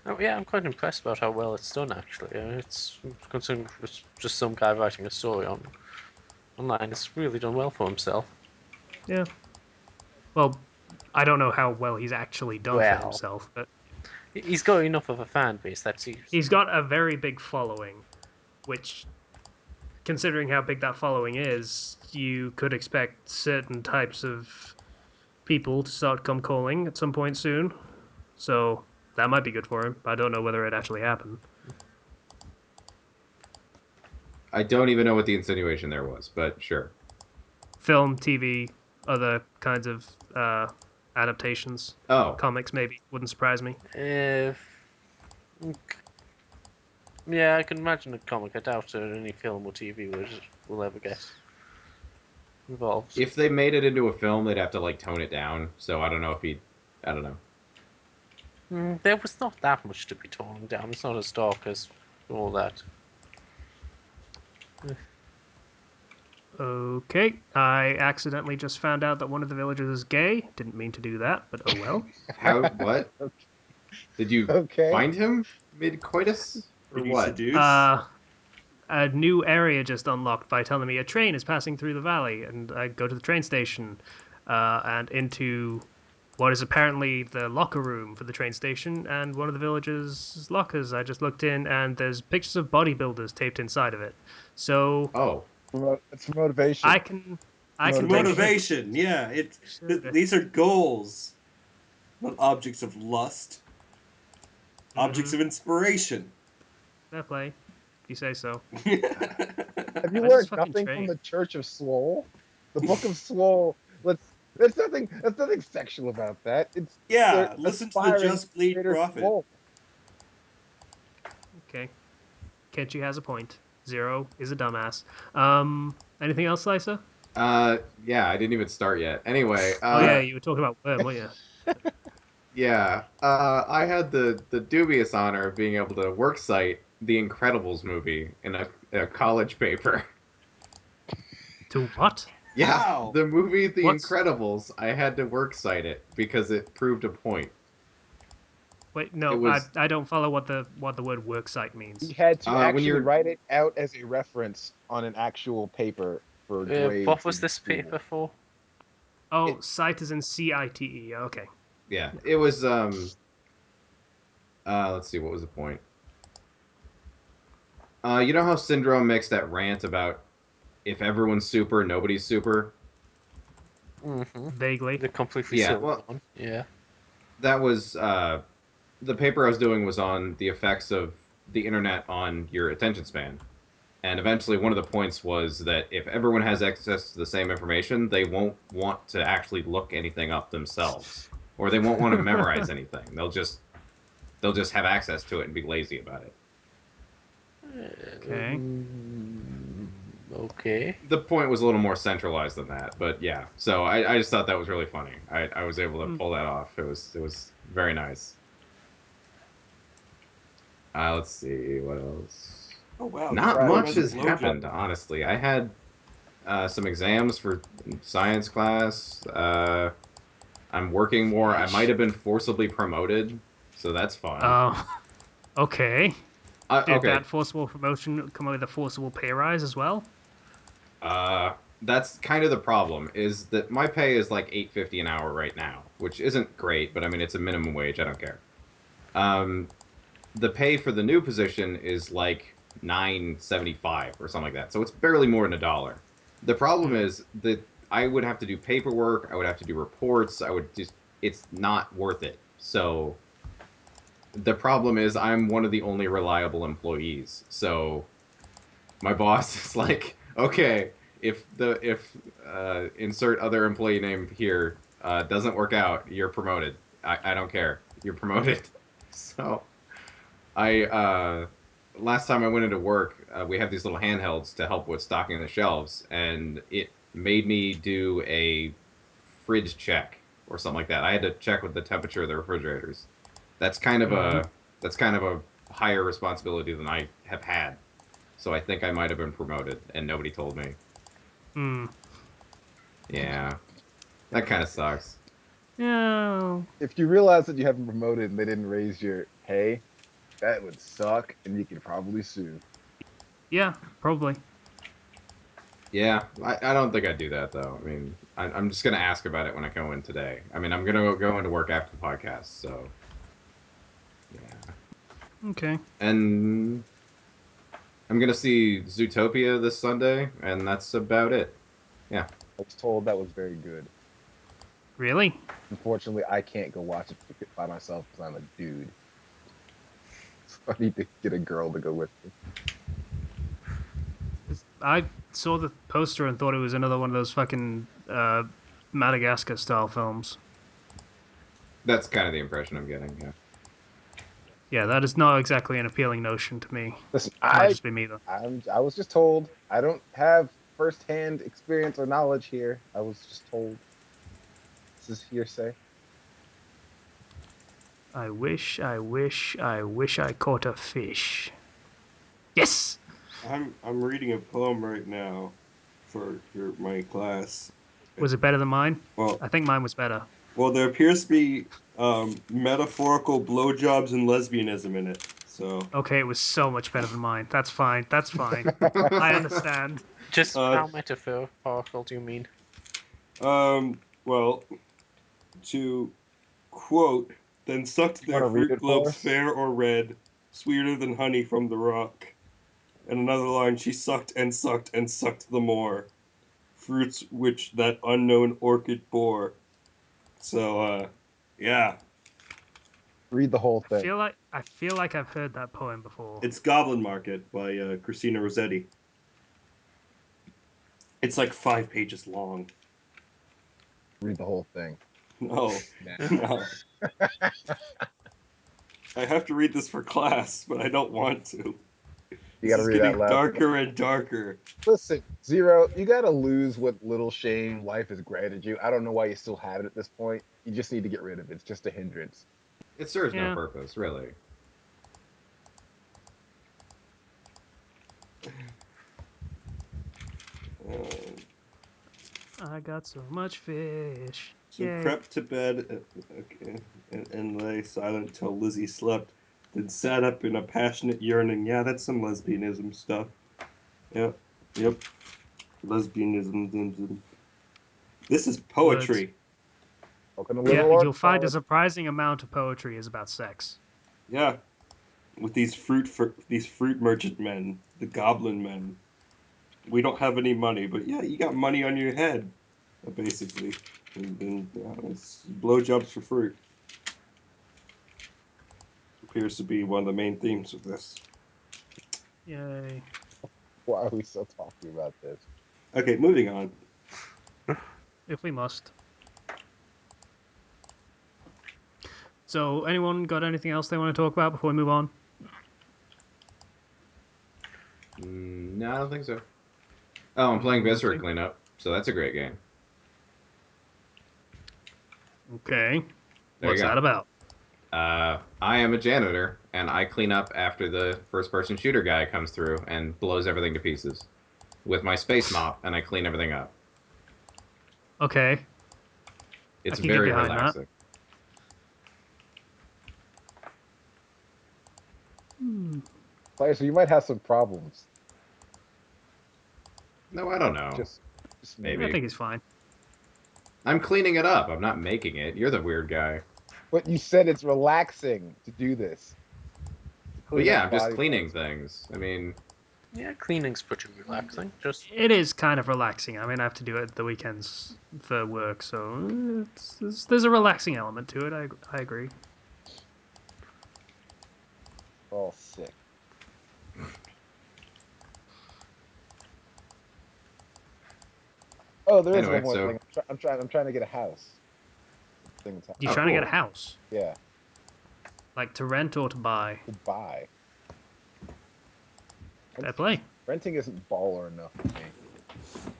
oh, yeah, I'm quite impressed about how well it's done. Actually, it's considering it's just some guy writing a story online. It's really done well for himself. Yeah. Well, I don't know how well he's actually done for Well, himself, but he's got enough of a fan base that's he's got a very big following, which, considering how big that following is, you could expect certain types of people to start come calling at some point soon. So that might be good for him. But I don't know whether it actually happened. I don't even know what the insinuation there was, but sure. Film, TV, other kinds of adaptations, Oh, comics maybe wouldn't surprise me. Yeah, I can imagine a comic. I doubt that any film or TV will ever get involved. if they made it into a film, they'd have to like tone it down. So I don't know if he, I don't know. There was not that much to be torn down. It's not as dark as all that. Okay, I accidentally just found out that one of the villagers is gay. Didn't mean to do that, but oh well. How? What? Did you Okay. find him mid coitus or Did you what? seduce? A new area just unlocked by telling me a train is passing through the valley, and I go to the train station and into what is apparently the locker room for the train station, and one of the villagers' lockers. I just looked in, and there's pictures of bodybuilders taped inside of it. So Oh, It's motivation. I can, I It's can take Motivation. shit. motivation. Yeah, Sure. these are goals, not objects of lust. Objects Mm-hmm. of inspiration. Fair play, if you say so. Have you Where's this learned fucking nothing from train? the Church of Swole? The Book of Swole. Let's. There's nothing sexual about that. It's they're Yeah, listen to the aspiring Just Bleed greater Prophet. swole. Okay, Kenchi has a point. Zero is a dumbass. Anything else, Lisa? yeah, I didn't even start yet. Anyway, Oh yeah, you were talking about Worm, weren't you? yeah, I had the dubious honor of being able to work cite the Incredibles movie in a college paper. To what? Yeah, How? the movie The What's Incredibles, I had to work cite it because it proved a point. Wait, It no, was I don't follow what the word worksite He means. had to when actually you're write it out as a reference on an actual paper for What grades was in this school. paper for? Oh, it, site is in CITE. Okay. yeah, Yeah. it was let's see, what was the point? You know how Syndrome makes that rant about if everyone's super, nobody's super? Mm-hmm. Vaguely. The completely Yeah, silly well, one. Yeah. that was the paper I was doing was on the effects of the internet on your attention span. And eventually, one of the points was that if everyone has access to the same information, they won't want to actually look anything up themselves, or they won't want to memorize anything. They'll just have access to it and be lazy about it. Okay. Okay. The point was a little more centralized than that, but yeah. So I just thought that was really funny. I was able to Hmm. pull that off. It was very nice. Let's see what else. Oh wow, Not Dr. Friday much Pepper's a has night. happened, blowjob. honestly. I had some exams for science class. I'm working more. I might Yeesh. have been forcibly promoted, so that's fun. Oh, okay. Did Okay, that forcible promotion come with a forcible pay rise as well? that's kind of the problem. Is that my pay is like 8.50 an hour right now, which isn't great, but I mean it's a minimum wage. I don't care. Um, the pay for the new position is like 9.75 or something like that, so it's barely more than $1. The problem Hmm. is that I would have to do paperwork. I would have to do reports. I would just. It's not worth it. So the problem is I'm one of the only reliable employees. So my boss is like, okay, if insert other employee name here doesn't work out, you're promoted. I don't care. You're promoted. So I last time I went into work, we have these little handhelds to help with stocking the shelves, and it made me do a fridge check or something like that. I had to check with the temperature of the refrigerators. That's kind of Mm-hmm. a higher responsibility than I have had. So I think I might have been promoted, and nobody told me. Hmm. Yeah, that kind of sucks. Yeah. If you realize that you haven't promoted and they didn't raise your pay, that would suck, and you could probably sue. Yeah. Probably. Yeah, I don't think I'd do that though. I mean, I'm just gonna ask about it when I go in today. I mean, I'm gonna go into work after the podcast, so yeah. Okay. And I'm gonna see Zootopia this Sunday, and that's about it. Yeah. I was told that was very good. Really? Unfortunately, I can't go watch it by myself because I'm a dude. So I need to get a girl to go with me. I saw the poster and thought it was another one of those fucking Madagascar style films. That's kind of the impression I'm getting. Yeah. Yeah, that is not exactly an appealing notion to me. Listen, Might just be me though. I was just told. I don't have firsthand experience or knowledge here. I was just told. This is hearsay. I wish I caught a fish. Yes! I'm reading a poem right now for my class. Was it better than mine? Well, I think mine was better. well, there appears to be metaphorical blowjobs and lesbianism in it. So, Okay, it was so much better than mine. That's fine. That's fine. I understand. Just uh, how metaphorical do you mean? well, to quote, then sucked You want their to read fruit it for globes us? fair or red, sweeter than honey from the rock. And another line, she sucked and sucked and sucked the more, fruits which that unknown orchid bore. So, yeah, Read the whole thing. I feel like I've heard that poem before. it's Goblin Market by Christina Rossetti. It's like 5 pages long. Read the whole thing No, now. no. I have to read this for class, but I don't want to. You This got to is read out getting loud. darker and darker. Listen, Zero, you got to lose what little shame life has granted you. I don't know why you still have it at this point. You just need to get rid of it. It's just a hindrance. It serves no Yeah. purpose, really. Uh, I got so much fish. so Yay. crept to bed okay, and lay silent till Lizzie slept, then sat up in a passionate yearning. Yeah, that's some lesbianism stuff. Yep, yep, lesbianism. This is Words. poetry. Welcome to Yeah, liberal arts you'll find a college. surprising amount of poetry is about sex. Yeah, with these fruit merchant men, the goblin men. We don't have any money, but yeah, you got money on your head, basically. And then it's blowjobs for fruit appears to be one of the main themes of this. Yay. Why are we still talking about this? Okay, moving on. If we must. So, anyone got anything else they want to talk about before we move on? No, I don't think so. Oh, I'm playing Viscera Okay. Cleanup, so that's a great game. Okay. There you What's go. that about? I am a janitor, and I clean up after the first-person shooter guy comes through and blows everything to pieces with my space mop, and I clean everything up. Okay. I It's can get very behind that. relaxing. Hmm. Like, so you might have some problems. No, I don't know. Just, just I Maybe. maybe. think it's fine. I'm cleaning it up. I'm not making it. You're the weird guy. But you said it's relaxing to do this, to Well, clean yeah, up I'm just body cleaning parts. things. I mean, Yeah, cleaning's pretty relaxing. Just It is kind of relaxing. I mean, I have to do it at the weekends for work, so there's a relaxing element to it. I agree. All sick. Oh, there is Anyway, one more so thing. I'm trying to get a house. You oh, trying to get a cool. house? Yeah, Like to rent or to buy? to buy. Fair play. Renting isn't baller enough for me.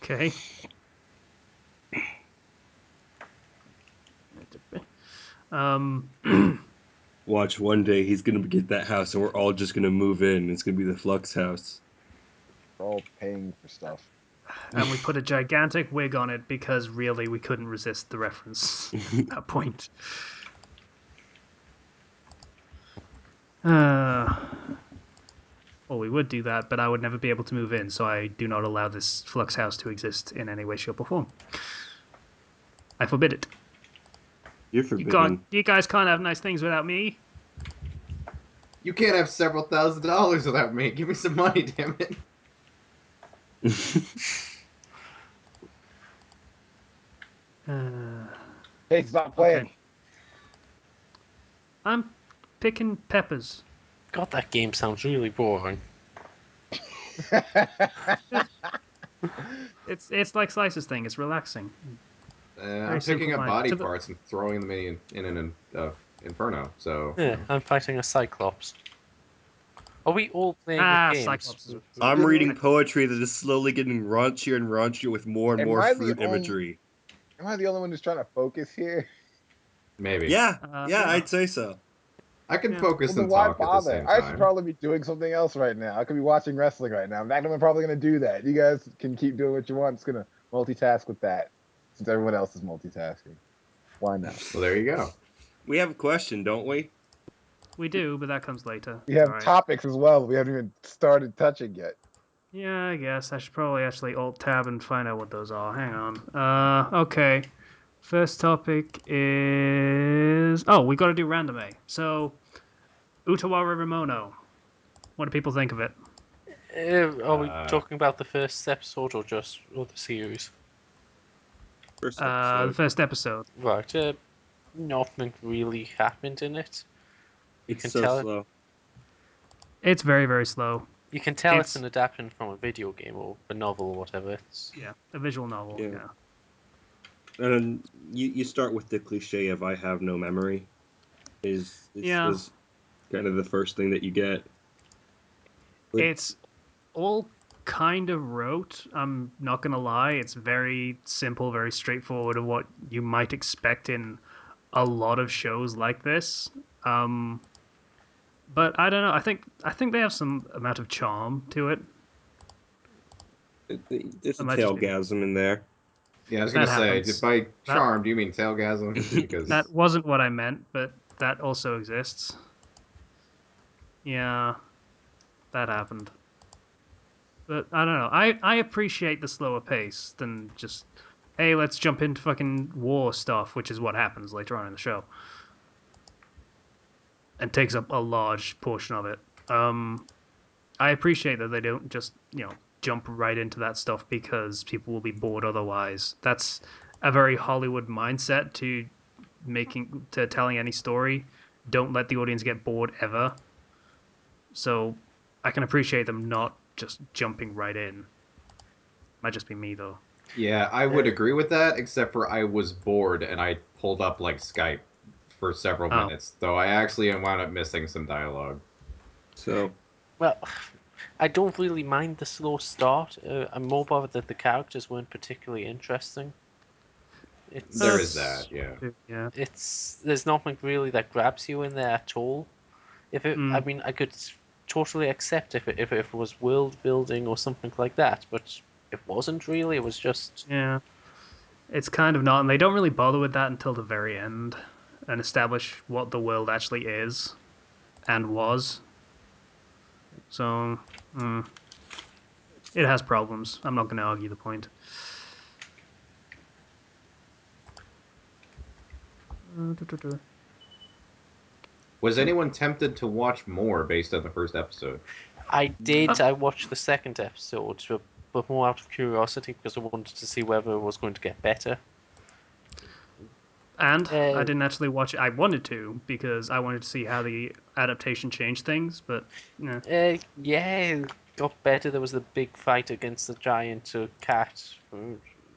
Okay. Um, Watch, one day he's gonna get that house, and we're all just gonna move in. It's gonna be the Flux house. We're all paying for stuff. and we put a gigantic wig on it because really we couldn't resist the reference at that point. Well, we would do that, but I would never be able to move in, so I do not allow this Flux house to exist in any way, shape, or form. I forbid it. You're forbidden. You guys can't have nice things without me. You can't have several $1,000s without me. Give me some money, damn it. Hey, stop playing. Okay. I'm picking peppers. God, that game sounds really boring. It's like Slice's thing. It's relaxing. Very I'm picking up simple-minded. body parts and throwing them in an inferno. So Yeah, I'm fighting a Cyclops. Are we all playing with games? Cyclops is I'm You reading know- poetry that is slowly getting raunchier and raunchier with more and Am more I the fruit only- imagery. Am I the only one who's trying to focus here? maybe. Yeah, yeah, yeah. I'd say so. I can Yeah. focus Well, then and why talk at the bother? same I should time. probably be doing something else right now. I could be watching wrestling right now. In fact, I'm probably going to do that. You guys can keep doing what you want. I'm just going to multitask with that since everyone else is multitasking. Why not? Well, there you go. We have a question, don't we? We do, but that comes later. We have All right. topics as well. We haven't even started touching yet. Yeah, I guess I should probably actually alt tab and find out what those are. Hang on. Okay. First topic is we got to do random A. So, Utawara Rimono. What do people think of it? Are we Uh, talking about the first episode or just the series? First The episode. first episode. Right. Nothing really happened in it. You It's can so tell. slow. It's very very slow. You can tell it's It's an adaptation from a video game or a novel or whatever. It's a visual novel. Yeah. Yeah. And you start with the cliche of "I have no memory," Yeah. is kind of the first thing that you get. But It's all kind of rote. I'm not gonna lie. It's very simple, very straightforward of what you might expect in a lot of shows like this. Um, but I don't know. I think they have some amount of charm to it. there's It a might just be tailgasm in there. yeah, I was that gonna say, happens. by That charm, do you mean tailgasm? Because that wasn't what I meant, but that also exists. Yeah, that happened. But I don't know. I appreciate the slower pace than just hey, let's jump into fucking war stuff, which is what happens later on in the show. And takes up a large portion of it. I appreciate that they don't just, jump right into that stuff because people will be bored otherwise. That's a very Hollywood mindset to telling any story. Don't let the audience get bored ever. So I can appreciate them not just jumping right in. Might just be me though. yeah, I would agree with that, except for I was bored and I pulled up like Skype for several Oh, minutes, though I actually wound up missing some dialogue. So well, I don't really mind the slow start. I'm more bothered that the characters weren't particularly interesting. There is that's that, yeah. yeah. There's nothing really that grabs you in there at all. I Mm, mean, I could totally accept if it was world building or something like that, but it wasn't really. It was just yeah. It's kind of not, and they don't really bother with that until the very end and establish what the world actually is and was. So, it has problems. I'm not going to argue the point. Was anyone tempted to watch more based on the first episode? I did. Oh, I watched the second episode, but more out of curiosity because I wanted to see whether it was going to get better. and I Uh, didn't actually watch it. I wanted to because I wanted to see how the adaptation changed things, but yeah, got better. There was the big fight against the giant cat,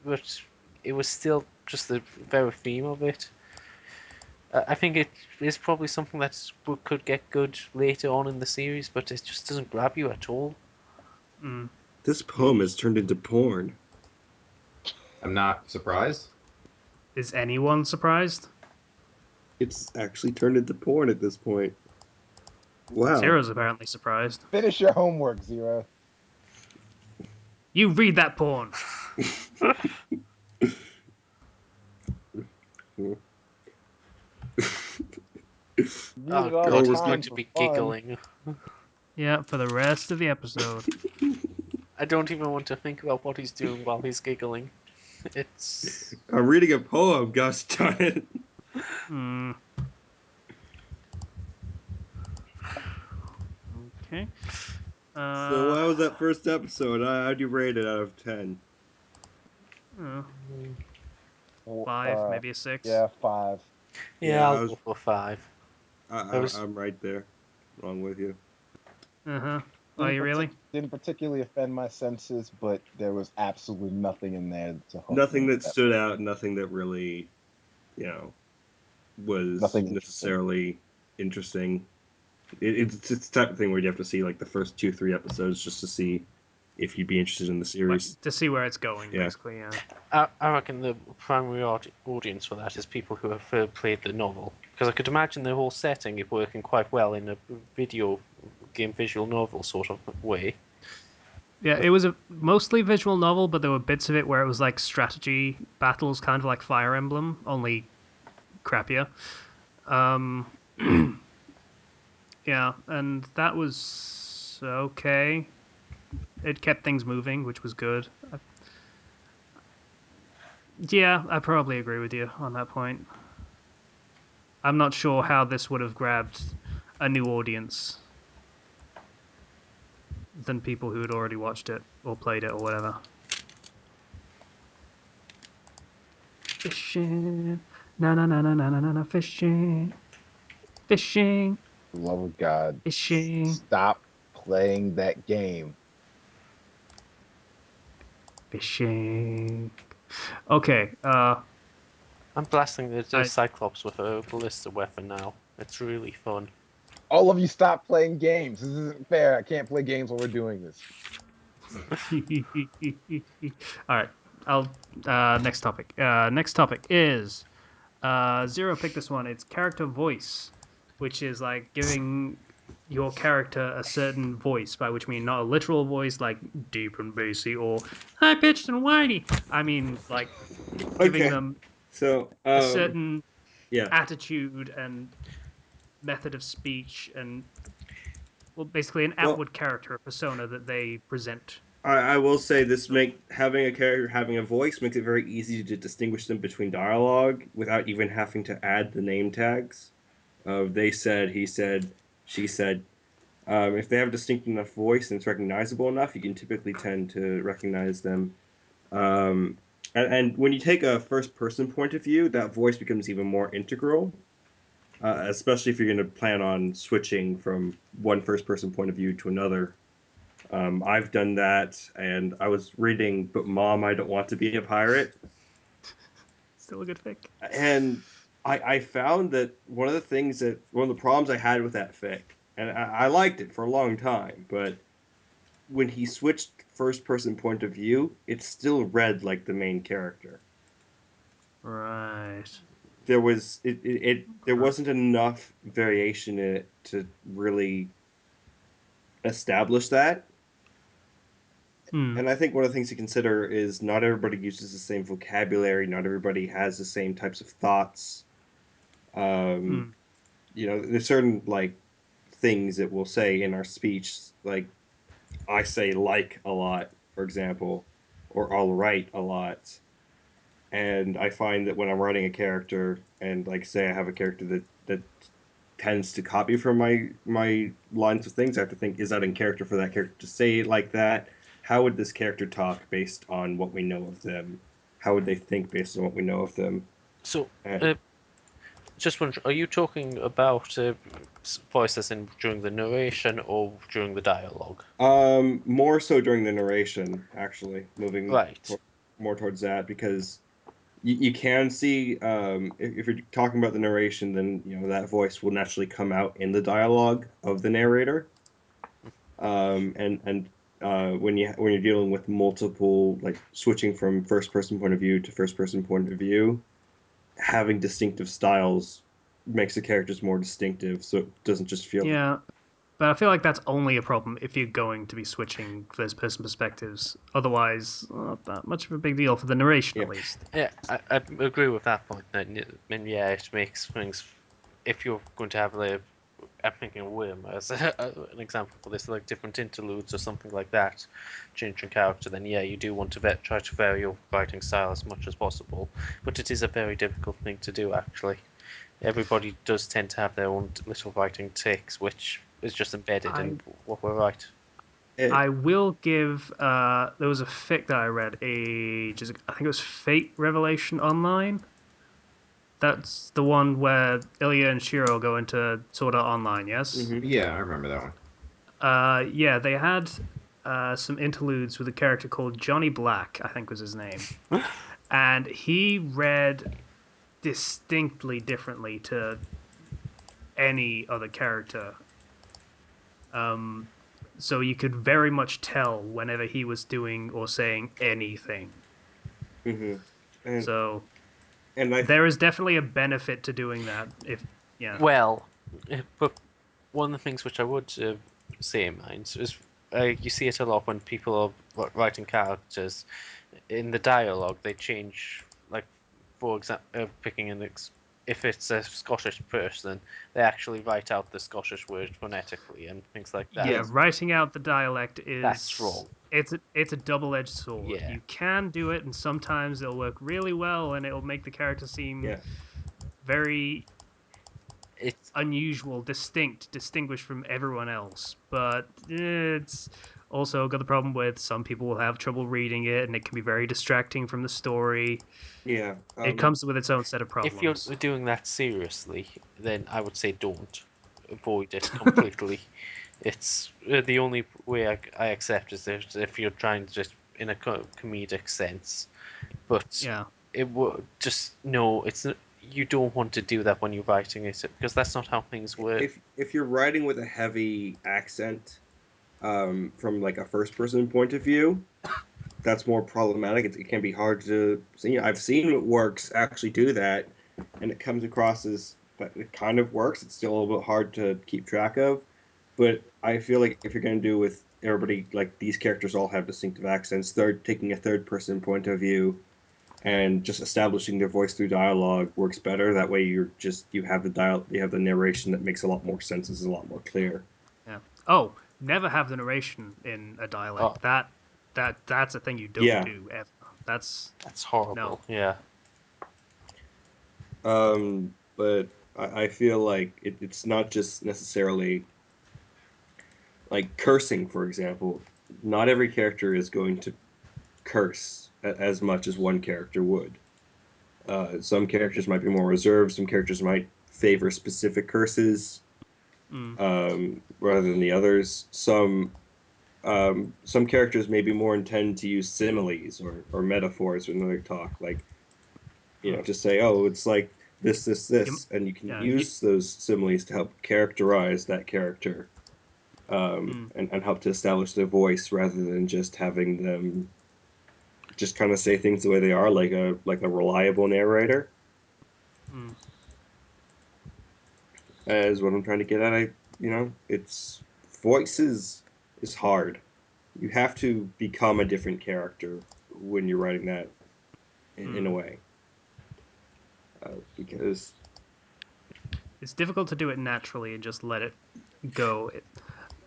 but it was still just the very theme of it. I think it is probably something that could get good later on in the series, but it just doesn't grab you at all. Mm. This poem has turned into porn. I'm not surprised. Is anyone surprised? It's actually turned into porn at this point. Wow. Zero's apparently surprised. Finish your homework, Zero. You read that porn. Read it all God, the he's going time to for be fun. giggling. Yeah, for the rest of the episode. I don't even want to think about what he's doing while he's giggling. It's I'm reading a poem, gosh darn it. Hmm. Okay. So how was that first episode? How'd you rate it out of 10? Five, maybe a 6. Yeah, 5. yeah, I'll I was go for 5. I was I'm right there, along with you. Uh-huh. Are you really? Didn't particularly offend my senses, but there was absolutely nothing in there to hook Nothing me. that stood out, nothing that really, you know, was Nothing interesting. necessarily interesting. It's the type of thing where you have to see like the first 2, 3 episodes just to see if you'd be interested in the Like, series. to see where it's going, Yeah. basically, yeah. I reckon the primary audience for that is people who have played the novel, because I could imagine the whole setting it working quite well in a video game visual novel sort of way. Yeah, it was a mostly visual novel, but there were bits of it where it was like strategy battles, kind of like Fire Emblem, only crappier. Um, yeah, and that was okay. It kept things moving, which was good. Yeah, I probably agree with you on that point. I'm not sure how this would have grabbed a new audience than people who had already watched it or played it or whatever. Fishing, na na na na na na na, fishing, fishing, For the love of God, fishing, stop playing that game. fishing. Okay, I'm blasting the I Cyclops with a ballista weapon now. It's really fun. All of you stop playing games. This isn't fair. I can't play games while we're doing this. all right. I'll next topic. Next topic is Zero picked this one. It's character voice, which is like giving your character a certain voice, by which I mean not a literal voice like deep and bassy or high pitched and whiny. I mean like giving Okay. them So, a certain yeah. attitude and method of speech and well basically an Well, outward character, a persona that they present. I will say this make having a character having a voice makes it very easy to distinguish them between dialogue without even having to add the name tags of they said, he said, she said. If they have a distinct enough voice and it's recognizable enough, you can typically tend to recognize them. Um, and when you take a first person point of view, that voice becomes even more integral, especially if you're going to plan on switching from one first person point of view to another. I've done that, and I was reading, but Mom, I Don't Want to Be a Pirate. Still a good fic. And I found that one of the problems I had with that fic, and I liked it for a long time, but when he switched first person point of view, it still read like the main character. Right. There wasn't enough variation in it to really establish that. Hmm. And I think one of the things to consider is not everybody uses the same vocabulary, not everybody has the same types of thoughts. Um, Hmm. there's certain like things that we'll say in our speech, like I say like a lot, for example, or all right a lot. And I find that when I'm writing a character, and like say I have a character that tends to copy from my lines of things, I have to think, is that in character for that character to say it like that? How would this character talk based on what we know of them? How would they think based on what we know of them? So, And Just wondering, are you talking about voices in during the narration or during the dialogue? More so during the narration, actually, moving Right. more towards that because you can see if you're talking about the narration, then that voice will naturally come out in the dialogue of the narrator. And when you're dealing with multiple, like switching from first person point of view to first person point of view, having distinctive styles makes the characters more distinctive, so it doesn't just feel. Yeah, but I feel like that's only a problem if you're going to be switching first-person perspectives. Otherwise, not that much of a big deal for the narration, Yeah. at least. Yeah, I agree with that point. That yeah, it makes things. If you're going to have I'm thinking of Worm as an example for this, like different interludes or something like that, changing character. Then yeah, you do want to try to vary your writing style as much as possible, but it is a very difficult thing to do actually. Everybody does tend to have their own little writing tics, which is just embedded I in what we write. I will give. There was a fic that I read ages ago. I think it was Fate Revelation Online. That's the one where Ilya and Shiro go into Sword Art Online. Yes. Hmm. Yeah, I remember that one. Yeah, they had some interludes with a character called Johnny Black. I think was his name, and he read distinctly differently to any other character. Um, so you could very much tell whenever he was doing or saying anything. Hmm. And So and I there is definitely a benefit to doing that. If yeah, Well, but one of the things which I would say in mind is you see it a lot when people are writing characters in the dialogue. They change, like for example, picking if it's a Scottish person, they actually write out the Scottish word phonetically and things like yeah, that. yes, writing out the dialect That's is wrong. it's a double-edged sword. Yeah, You can do it, and sometimes it'll work really well, and it'll make the character seem yeah. very it's unusual, distinct, distinguished from everyone else. But it's also got the problem with some people will have trouble reading it, and it can be very distracting from the story. Yeah. It comes with its own set of if you're problems. doing that seriously, then I would say don't avoid it completely. It's the only way I accept is if you're trying to just in a comedic sense, but Yeah. it would just no. You don't want to do that when you're writing it because that's not how things work. If you're writing with a heavy accent, from like a first person point of view, that's more problematic. It can be hard to see. I've seen what works actually do that, and it comes across as that it kind of works. It's still a little bit hard to keep track of, but I feel like if you're going to do with everybody, like these characters all have distinctive accents, third taking a third person point of view and just establishing their voice through dialogue works better. That way, you have the narration that makes a lot more sense. Is a lot more clear. Yeah. Oh, never have the narration in a Oh, dialect. That's a thing you don't Yeah. do ever. That's that's no. horrible. Yeah. But I feel like it's not just necessarily like cursing, for example. Not every character is going to curse as much as one character would. Some characters might be more reserved. Some characters might favor specific curses Mm, rather than the others. Some characters may be more intend to use similes or metaphors when they talk, like mm. to say, oh, it's like You, this, and you can yeah. use those similes to help characterize that character, Mm, and help to establish their voice rather than just having them just kind of say things the way they are, like a reliable narrator, mm, is what I'm trying to get at. It's voices is hard. You have to become a different character when you're writing that in a mm. way, because It's difficult to do it naturally and just let it go.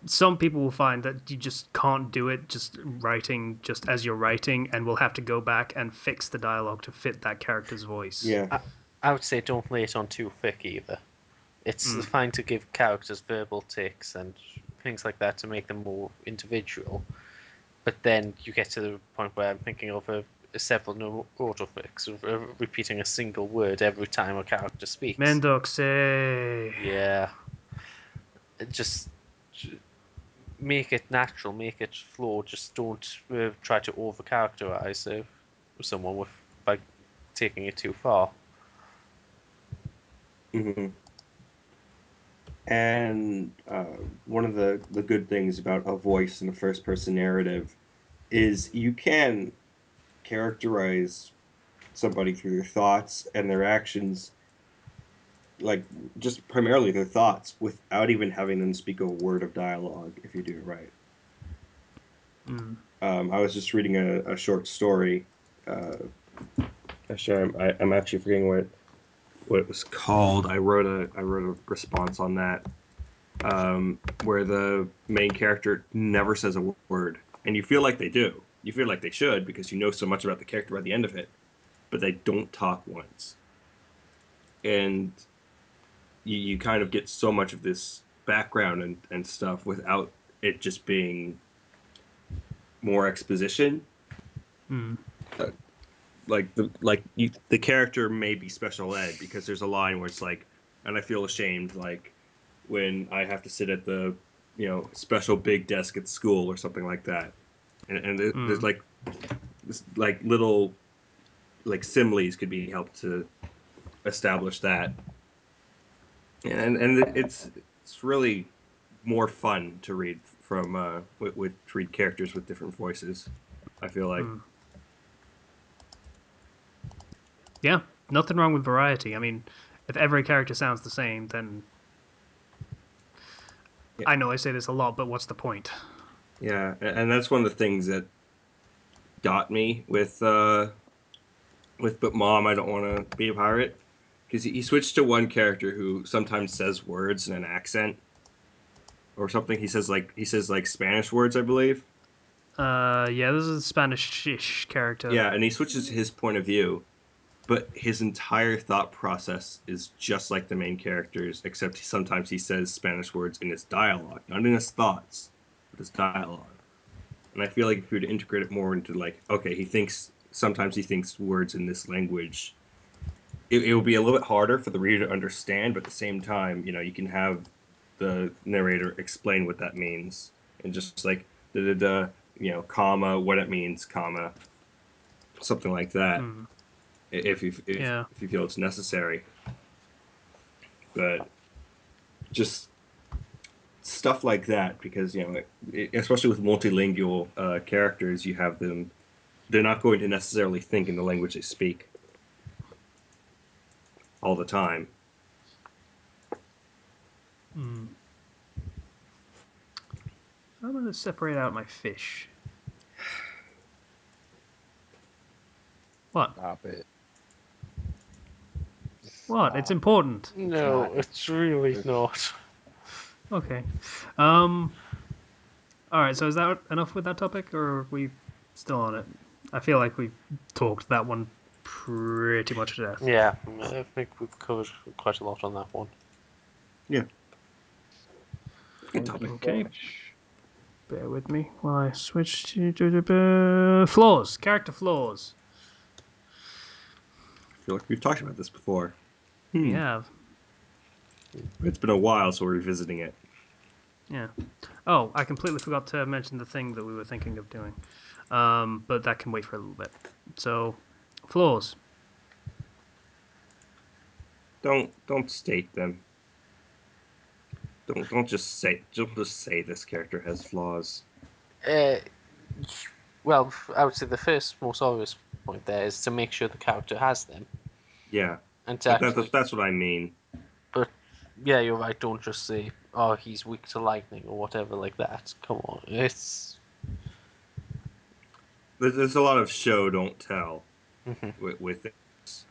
Some people will find that you just can't do it just writing just as you're writing, and will have to go back and fix the dialogue to fit that character's voice. yeah, I, I would say don't lay it on too thick either. It's Mm, fine to give characters verbal tics and things like that to make them more individual. But then you get to the point where I'm thinking of several autofix of repeating a single word every time a character speaks. Mendoxe. Yeah. Just make it natural, make it flow. Just don't try to over characterize someone by taking it too far. Mm-hmm. And one of the good things about a voice in a first person narrative is you can characterize somebody through their thoughts and their actions, like just primarily their thoughts, without even having them speak a word of dialogue if you do it right. Mm. I was just reading a short story. Actually, I'm actually forgetting what it was called. I wrote a response on that, where the main character never says a word, and you feel like they do. You feel like they should because you know so much about the character by the end of it, but they don't talk once, and you kind of get so much of this background and stuff without it just being more exposition. Mm. Uh, the character may be special ed because there's a line where it's like, and I feel ashamed like when I have to sit at the special big desk at school or something like that, and there's Mm. like this, like little like similes could be helped to establish that, and it's really more fun to read from to read characters with different voices. I feel like. Mm. Yeah, nothing wrong with variety. I mean, if every character sounds the same, then Yeah, I know I say this a lot, but what's the point? yeah, and that's one of the things that got me with But Mom, I Don't Want to Be a Pirate, because he switched to one character who sometimes says words in an accent or something. He says like Spanish words, I believe. Yeah, this is a Spanish-ish character. Yeah, and he switches his point of view, but his entire thought process is just like the main characters, except sometimes he says Spanish words in his dialogue, not in his thoughts, but his dialogue. And I feel like if you were to integrate it more into like, okay, sometimes he thinks words in this language, it will be a little bit harder for the reader to understand, but at the same time, you can have the narrator explain what that means and just like comma, what it means, comma, something like that, Mm. if Yeah. you feel it's necessary. But just stuff like that, because especially with multilingual characters, you have them. They're not going to necessarily think in the language they speak all the time. Mm. I'm gonna separate out my fish. What? Stop it. What? It's Stop it. important. It's No, not. it's really It's, not. Okay. Um. All right. So is that enough with that topic, or are we still on it? I feel like we've talked that one pretty much to death. Yeah, I think we've covered quite a lot on that one. Yeah, good funky topic. Okay. fresh. Bear with me while I switch to flaws. Character flaws. I feel like we've talked about this before. We Hmm. have. It's been a while, so we're revisiting it. Yeah. Oh, I completely forgot to mention the thing that we were thinking of doing. But that can wait for a little bit. So, flaws. Don't state them. Don't just say this character has flaws. Uh, well, I would say the first most obvious point there is to make sure the character has them, Yeah, and to but that's actually. that's what I mean. But yeah, you're right. Don't just say, "Oh, he's weak to lightning" or whatever like that. Come on, it's. There's a lot of show don't tell Mhm. with this.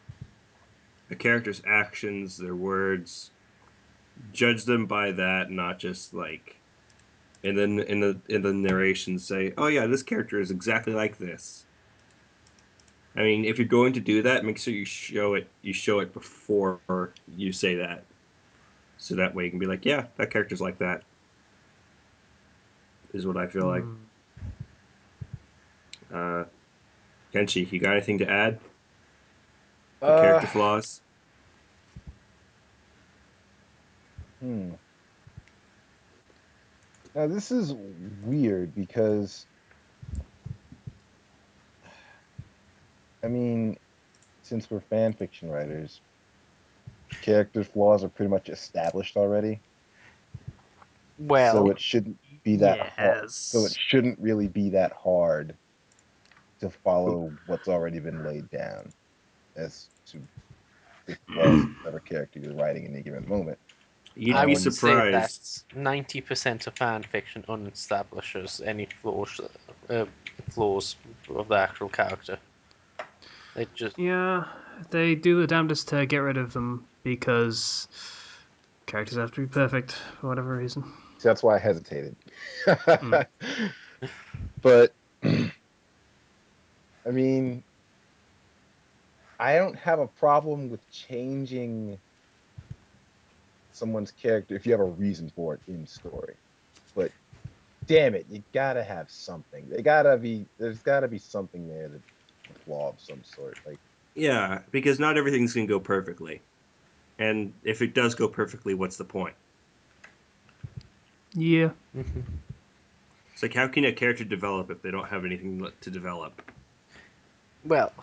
The character's actions, their words, judge them by that, not just like, and then in the narration say, "Oh yeah, this character is exactly like this." I mean, if you're going to do that, make sure you show it. You show it before you say that, so that way you can be like, "Yeah, that character's like that." Is what I feel like. Hmm. Uh, Kenshi, you got anything to add for Uh, character flaws? hmm. Now this is weird because I mean, since we're fan fiction writers, character flaws are pretty much established already, so Well, it shouldn't be that hard. So it Yes. shouldn't really be that hard to follow what's already been laid down as to the flaws of whatever character you're writing in a given moment. You'd I be would say that surprised. 90% of fan fiction unestablishes any uh, flaws of the actual character. They just Yeah, they do the damnedest to get rid of them because characters have to be perfect for whatever reason. So that's why I hesitated. Mm. But I mean, I don't have a problem with changing someone's character if you have a reason for it in story. But damn it, you gotta have something. There's gotta be something there that's a flaw of some sort. Like, Yeah, because not everything's gonna go perfectly. And if it does go perfectly, what's the point? Yeah. It's like, how can a character develop if they don't have anything to develop? well,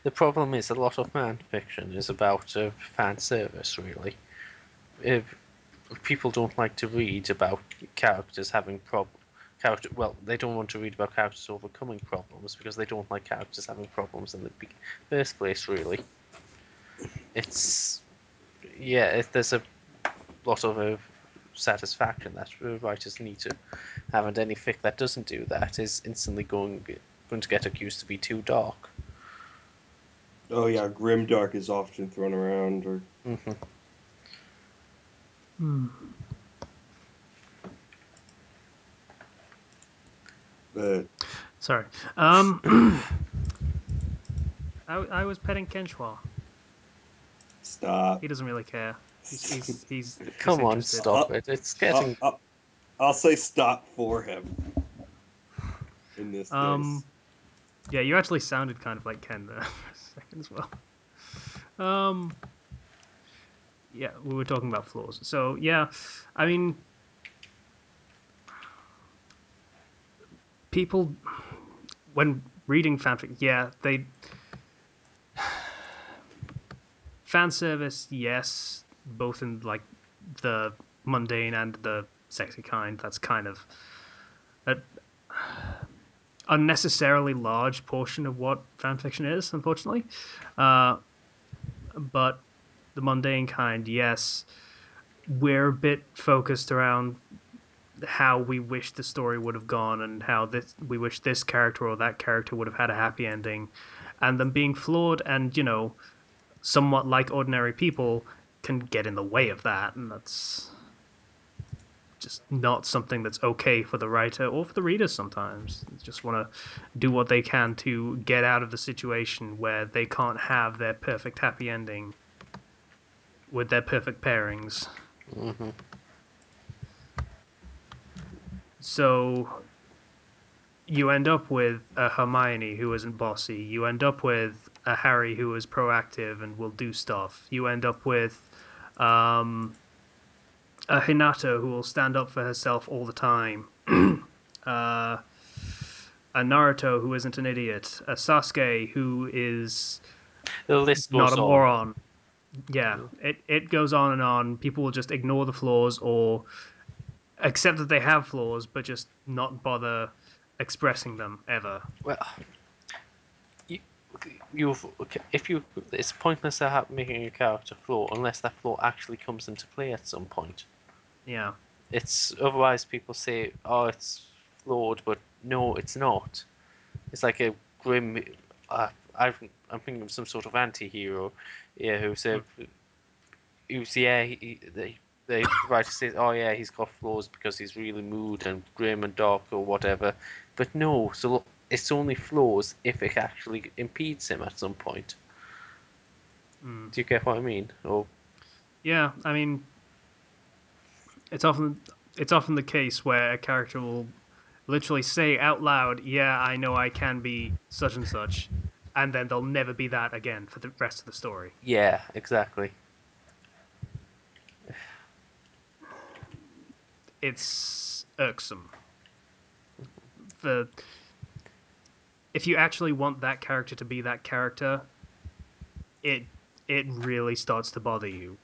the problem is a lot of fan fiction is about fan service. Really, if people don't like to read about characters having well, they don't want to read about characters overcoming problems because they don't like characters having problems in the first place. Really, it's there's a lot of satisfaction that writers need to have, and any fic that doesn't do that is instantly going to get accused to be too dark. Oh yeah, grimdark is often thrown around, or Hmm. but Sorry. I was petting Kenshua. stop. He doesn't really care. He's Come on, disinterested. stop it! It's getting I'll say stop for him in this Um, case. yeah, you actually sounded kind of like Ken there for a second as well. Um, yeah, we were talking about flaws. So yeah, I mean, people when reading fanfic, yeah, they fan service, yes, both in like the mundane and the sexy kind. That's kind of a unnecessarily large portion of what fanfiction is, unfortunately. Uh, but the mundane kind, yes, we're a bit focused around how we wish the story would have gone and how this we wish this character or that character would have had a happy ending, and them being flawed and somewhat like ordinary people can get in the way of that, and that's just not something that's okay for the writer or for the reader. Sometimes they just want to do what they can to get out of the situation where they can't have their perfect happy ending with their perfect pairings. hmm So you end up with a Hermione who isn't bossy. You end up with a Harry who is proactive and will do stuff. You end up with um, a Hinata who will stand up for herself all the time. uh, a Naruto who isn't an idiot. A Sasuke who is the list not goes a on. moron. Yeah, it goes on and on. People will just ignore the flaws or accept that they have flaws, but just not bother expressing them ever. Well, you, you've if you it's pointless to making a character flaw unless that flaw actually comes into play at some point. Yeah. It's otherwise people say, "Oh, it's flawed," but no, it's not. It's like a grim. I'm thinking of some sort of anti-hero, yeah, who's yeah, the writer says, "Oh yeah, he's got flaws because he's really mood and grim and dark or whatever," but no, so it's only flaws if it actually impedes him at some point. Mm. Do you get what I mean? Or Yeah, I mean, it's often it's often the case where a character will literally say out loud, "Yeah, I know I can be such and such," and then they'll never be that again for the rest of the story. Yeah, exactly. It's irksome. The if you actually want that character to be that character, it it really starts to bother you.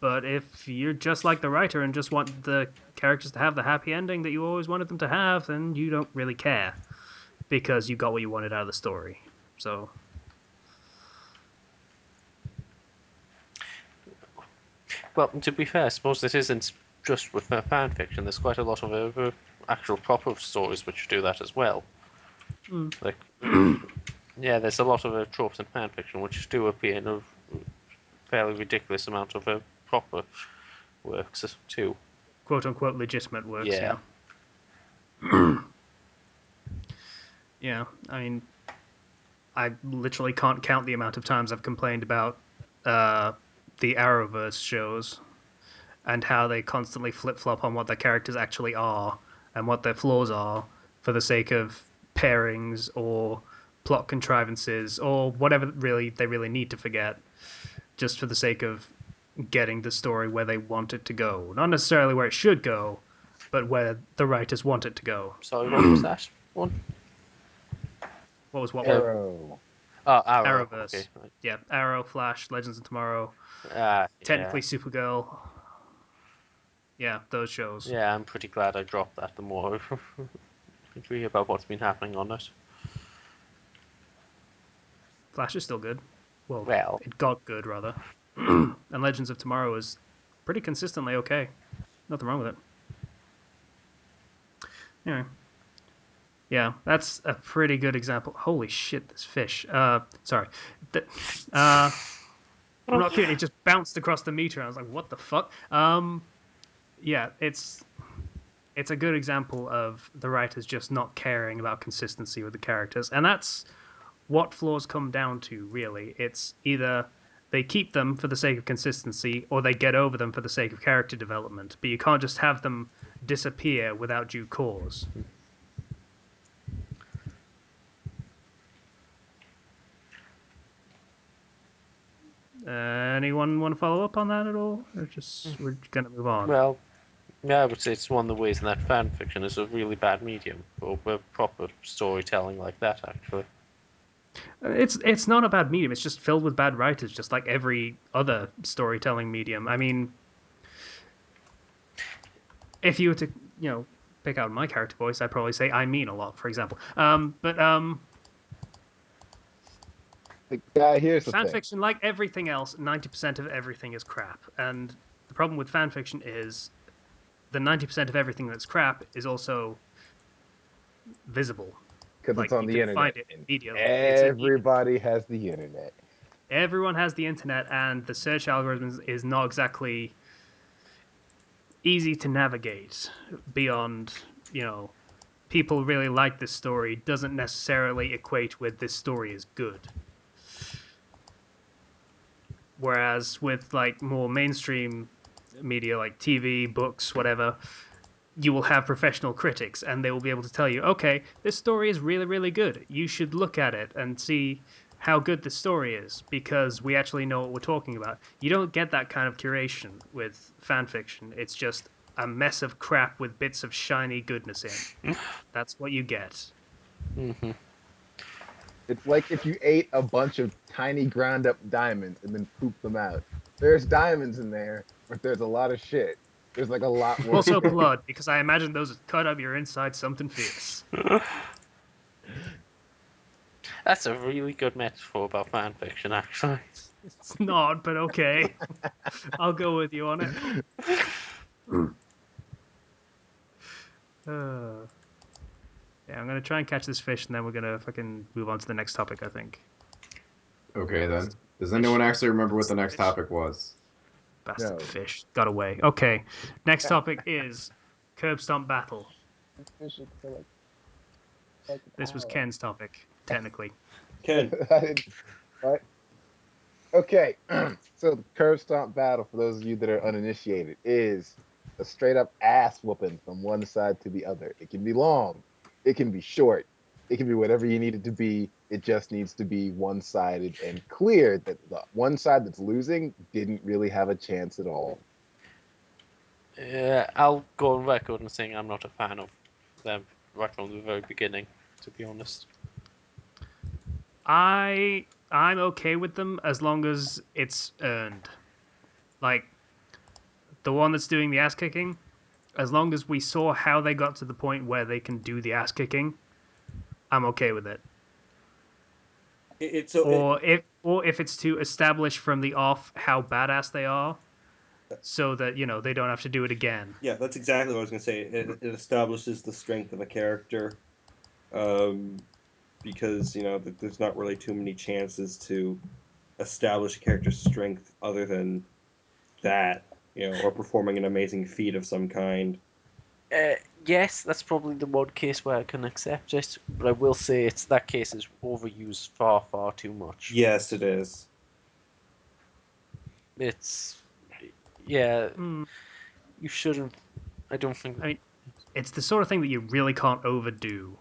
But if you're just like the writer and just want the characters to have the happy ending that you always wanted them to have, then you don't really care because you got what you wanted out of the story. So Well, to be fair, I suppose this isn't just with fan fiction. There's quite a lot of actual proper stories which do that as well. mm. Like, yeah, there's a lot of tropes in fan fiction which do appear in a fairly ridiculous amount of proper works too. quote unquote legitimate works, Yeah. yeah. Yeah, I mean, I literally can't count the amount of times I've complained about the Arrowverse shows and how they constantly flip flop on what their characters actually are and what their flaws are for the sake of pairings or plot contrivances or whatever they really need to forget, just for the sake of getting the story where they want it to go. Not necessarily where it should go, but where the writers want it to go. Sorry, what was that one? What was what one? Arrow. Oh, Arrow. Okay. Arrowverse. Yeah, Arrow, Flash, Legends of Tomorrow, Yeah. technically Supergirl. Yeah, those shows. Yeah, I'm pretty glad I dropped that. The more I read about what's been happening on it. Flash is still good. Well, Well, it got good rather. And Legends of Tomorrow is pretty consistently okay. Nothing wrong with it. Anyway, yeah, that's a pretty good example. Holy shit, this fish. Sorry. I'm not kidding. It just bounced across the meter. I was like, what the fuck? Yeah, it's a good example of the writers just not caring about consistency with the characters, and that's what flaws come down to. Really, it's either they keep them for the sake of consistency, or they get over them for the sake of character development. But you can't just have them disappear without due cause. Anyone want to follow up on that at all, or just we're gonna move on? well, yeah, I would say it's one of the ways in that fan fiction is a really bad medium for proper storytelling like that. Actually, It's not a bad medium. It's just filled with bad writers, just like every other storytelling medium. I mean, if you were to pick out my character voice, I'd probably say I mean a lot, for example. But Here's the fan thing. fiction, like everything else, 90% of everything is crap. And the problem with fan fiction is the 90% of everything that's crap is also visible. Because it's Like on you the can find internet. it And immediately. It's immediate. everybody has the internet. Everyone has the internet, and the search algorithms is not exactly easy to navigate beyond, people really like this story doesn't necessarily equate with this story is good. Whereas with like more mainstream media like TV, books, whatever, you will have professional critics and they will be able to tell you, okay, this story is really, really good. You should look at it and see how good the story is because we actually know what we're talking about. You don't get that kind of curation with fan fiction. It's just a mess of crap with bits of shiny goodness in. That's what you get. hmm It's like if you ate a bunch of tiny ground up diamonds and then pooped them out. There's diamonds in there, but there's a lot of shit. There's like a lot worse Also, things. blood, because I imagine those would cut up your inside something fierce. that's a really good metaphor about fan fiction, actually. It's not, but okay. I'll go with you on it. Uh, yeah, I'm gonna try and catch this fish, and then we're gonna fucking move on to the next topic. I think. Okay, then. Does Fish. anyone actually remember what the next Fish. topic was? Bastard No. fish got away. Okay, next topic is curb stomp battle. Fishing for like fucking This was hours. Ken's topic, technically. Ken. I didn't, what? Okay. So the curb stomp battle, for those of you that are uninitiated, is a straight up ass whooping from one side to the other. It can be long. It can be short. It can be whatever you need it to be. It just needs to be one-sided and clear that the one side that's losing didn't really have a chance at all. I'll go on record and saying I'm not a fan of them right from the very beginning, to be honest. I'm okay with them as long as it's earned. Like the one that's doing the ass kicking, as long as we saw how they got to the point where they can do the ass kicking, I'm okay with it. It's so Or if it's to establish from the off how badass they are, so that they don't have to do it again. yeah, that's exactly what I was gonna say. It establishes the strength of a character, um, because there's not really too many chances to establish a character's strength other than that, or performing an amazing feat of some kind. Uh, yes, that's probably the one case where I can accept it, but I will say that case is overused far, far too much. Yes, it is. It's yeah, Mm, you shouldn't. I don't think. I mean, it's the sort of thing that you really can't overdo.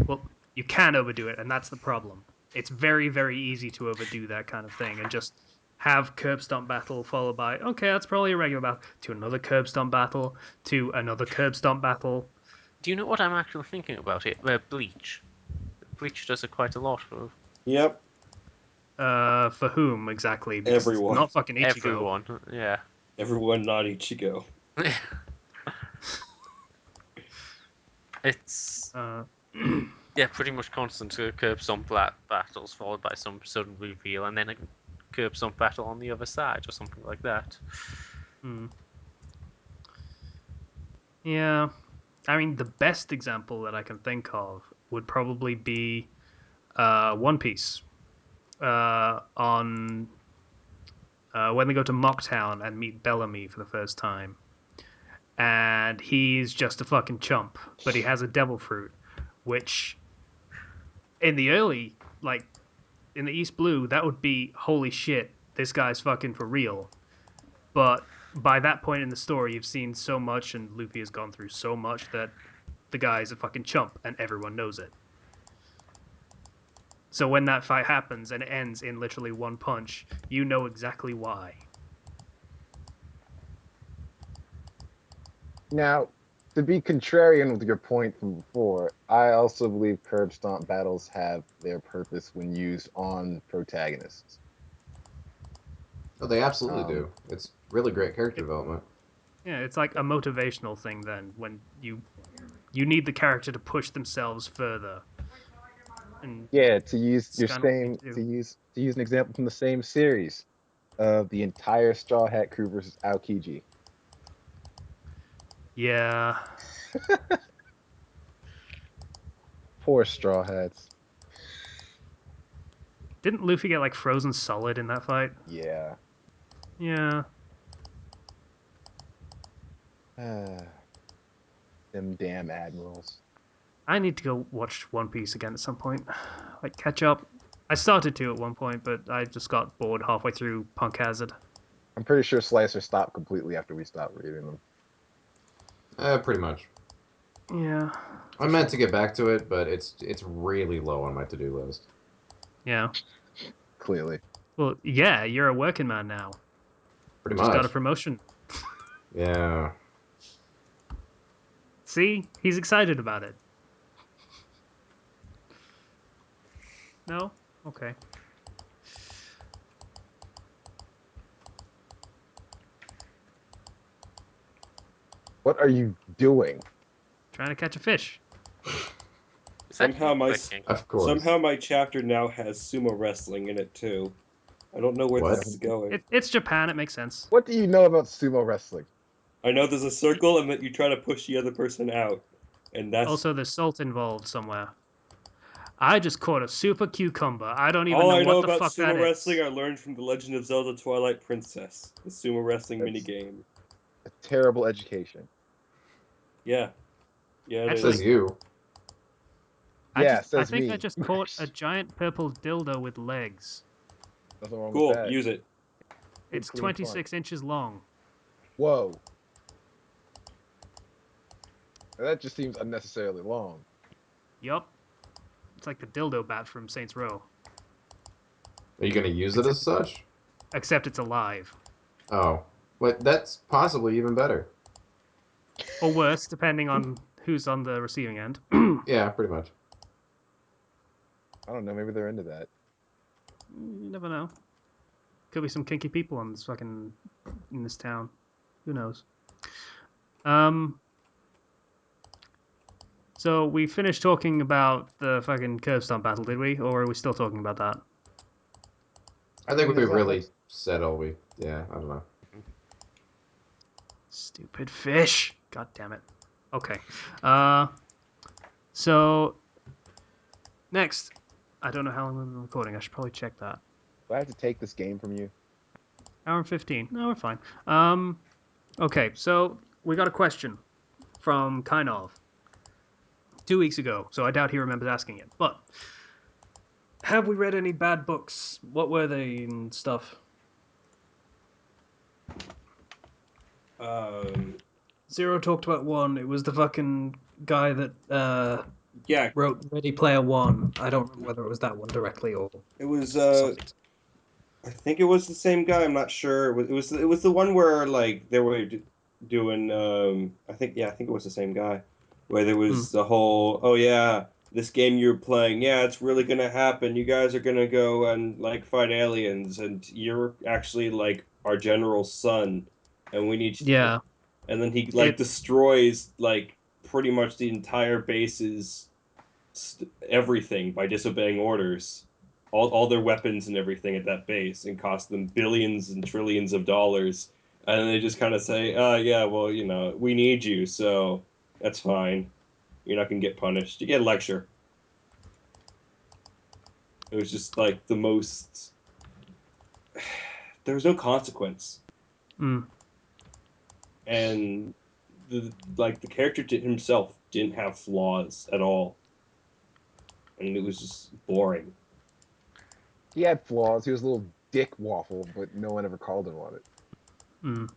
Well, you can overdo it, and that's the problem. It's very, very easy to overdo that kind of thing and just have curb stomp battle followed by that's probably a regular battle to another curb stomp battle to another curb stomp battle. Do you know what I'm actually thinking about it? Bleach. Bleach does it quite a lot for Yep, For whom exactly? Because it's everyone, not fucking Ichigo. everyone. Yeah. everyone, not Ichigo. It's Uh, yeah, pretty much constant curb stomp battles followed by some sudden reveal, and then a curb stomp battle on the other side or something like that. hmm. Yeah, I mean the best example that I can think of would probably be One Piece. On When they go to Mocktown and meet Bellamy for the first time, and he's just a fucking chump, but he has a devil fruit, which in the early in the East Blue that would be holy shit, this guy's fucking for real. But by that point in the story, you've seen so much, and Luffy has gone through so much that the guy's a fucking chump, and everyone knows it. So when that fight happens and it ends in literally one punch, you know exactly why. Now, to be contrarian with your point from before, I also believe curb stomp battles have their purpose when used on protagonists. Oh, they absolutely Um, do. It's really great character It, development. yeah, it's like a motivational thing. Then when you need the character to push themselves further, and yeah, to use it's your kind of what they same do. to use an example from the same series of the entire Straw Hat Crew versus Aokiji. Yeah, Poor Straw Hats. didn't Luffy get like frozen solid in that fight? Yeah. Yeah, Them damn admirals. I need to go watch One Piece again at some point. Like catch up. I started to at one point, but I just got bored halfway through Punk Hazard. I'm pretty sure Slicer stopped completely after we stopped reading them. Pretty much. Yeah, I meant to get back to it, but it's really low on my to-do list. yeah. Clearly. Well, yeah, you're a working man now. Pretty Just got a much. promotion. Yeah. See, he's excited about it. No, okay. What are you doing? Trying to catch a fish. Is that Somehow you my clicking? Of course. somehow my chapter now has sumo wrestling in it too. I don't know where What? this is going. It's Japan. It makes sense. What do you know about sumo wrestling? I know there's a circle and that you try to push the other person out, and that's Also, there's salt involved somewhere. I just caught a super cucumber. I don't even all know I know what the about fuck that sumo wrestling. is. I learned from The Legend of Zelda: Twilight Princess, the sumo wrestling That's minigame. a terrible education. Yeah, yeah, it Says Actually, is. you. Yeah, I says think I me. just caught a giant purple dildo with legs. Nothing wrong with Cool, that. use it. Good, It's clean fun. 26 inches long. Whoa. That just seems unnecessarily long. Yup. It's like the dildo bat from Saints Row, Are you gonna use it as such? except it's alive. Oh, but that's possibly even better. Or worse, depending on who's on the receiving end. Yeah, pretty much. I don't know. Maybe they're into that. You never know. Could be some kinky people in this town. Who knows? Um. So we finished talking about the fucking curb-stomp battle, did we? Or are we still talking about that? I think we there's not really much. said all we. Yeah, I don't know. Stupid fish. God damn it. Okay. Uh. So next, I don't know how long we've been recording. I should probably check that. Do I have to take this game from you? Hour and 15. No, we're fine. Okay, so we got a question from kind of 2 weeks ago, so I doubt he remembers asking it. But have we read any bad books? What were they and stuff? Zero talked about one. It was the fucking guy that Yeah, wrote Ready Player One. I don't remember whether it was that one directly or it was. something. I think it was the same guy. I'm not sure. It was the one where like they were doing. I think it was the same guy, where there Hmm. was the whole. Oh yeah, this game you're playing. Yeah, it's really gonna happen. You guys are gonna go and like fight aliens, and you're actually like our general's son, and we need you to. Yeah, And then he like it. destroys like pretty much the entire base's everything by disobeying orders, all their weapons and everything at that base, and cost them billions and trillions of dollars. And then they just kind of say, yeah, well, we need you, so that's fine. You're not gonna get punished. You get a lecture." It was just like the most. There was no consequence, Mm, and the character himself didn't have flaws at all, and it was just boring. He had flaws. He was a little dick waffle, but no one ever called him on it. mm.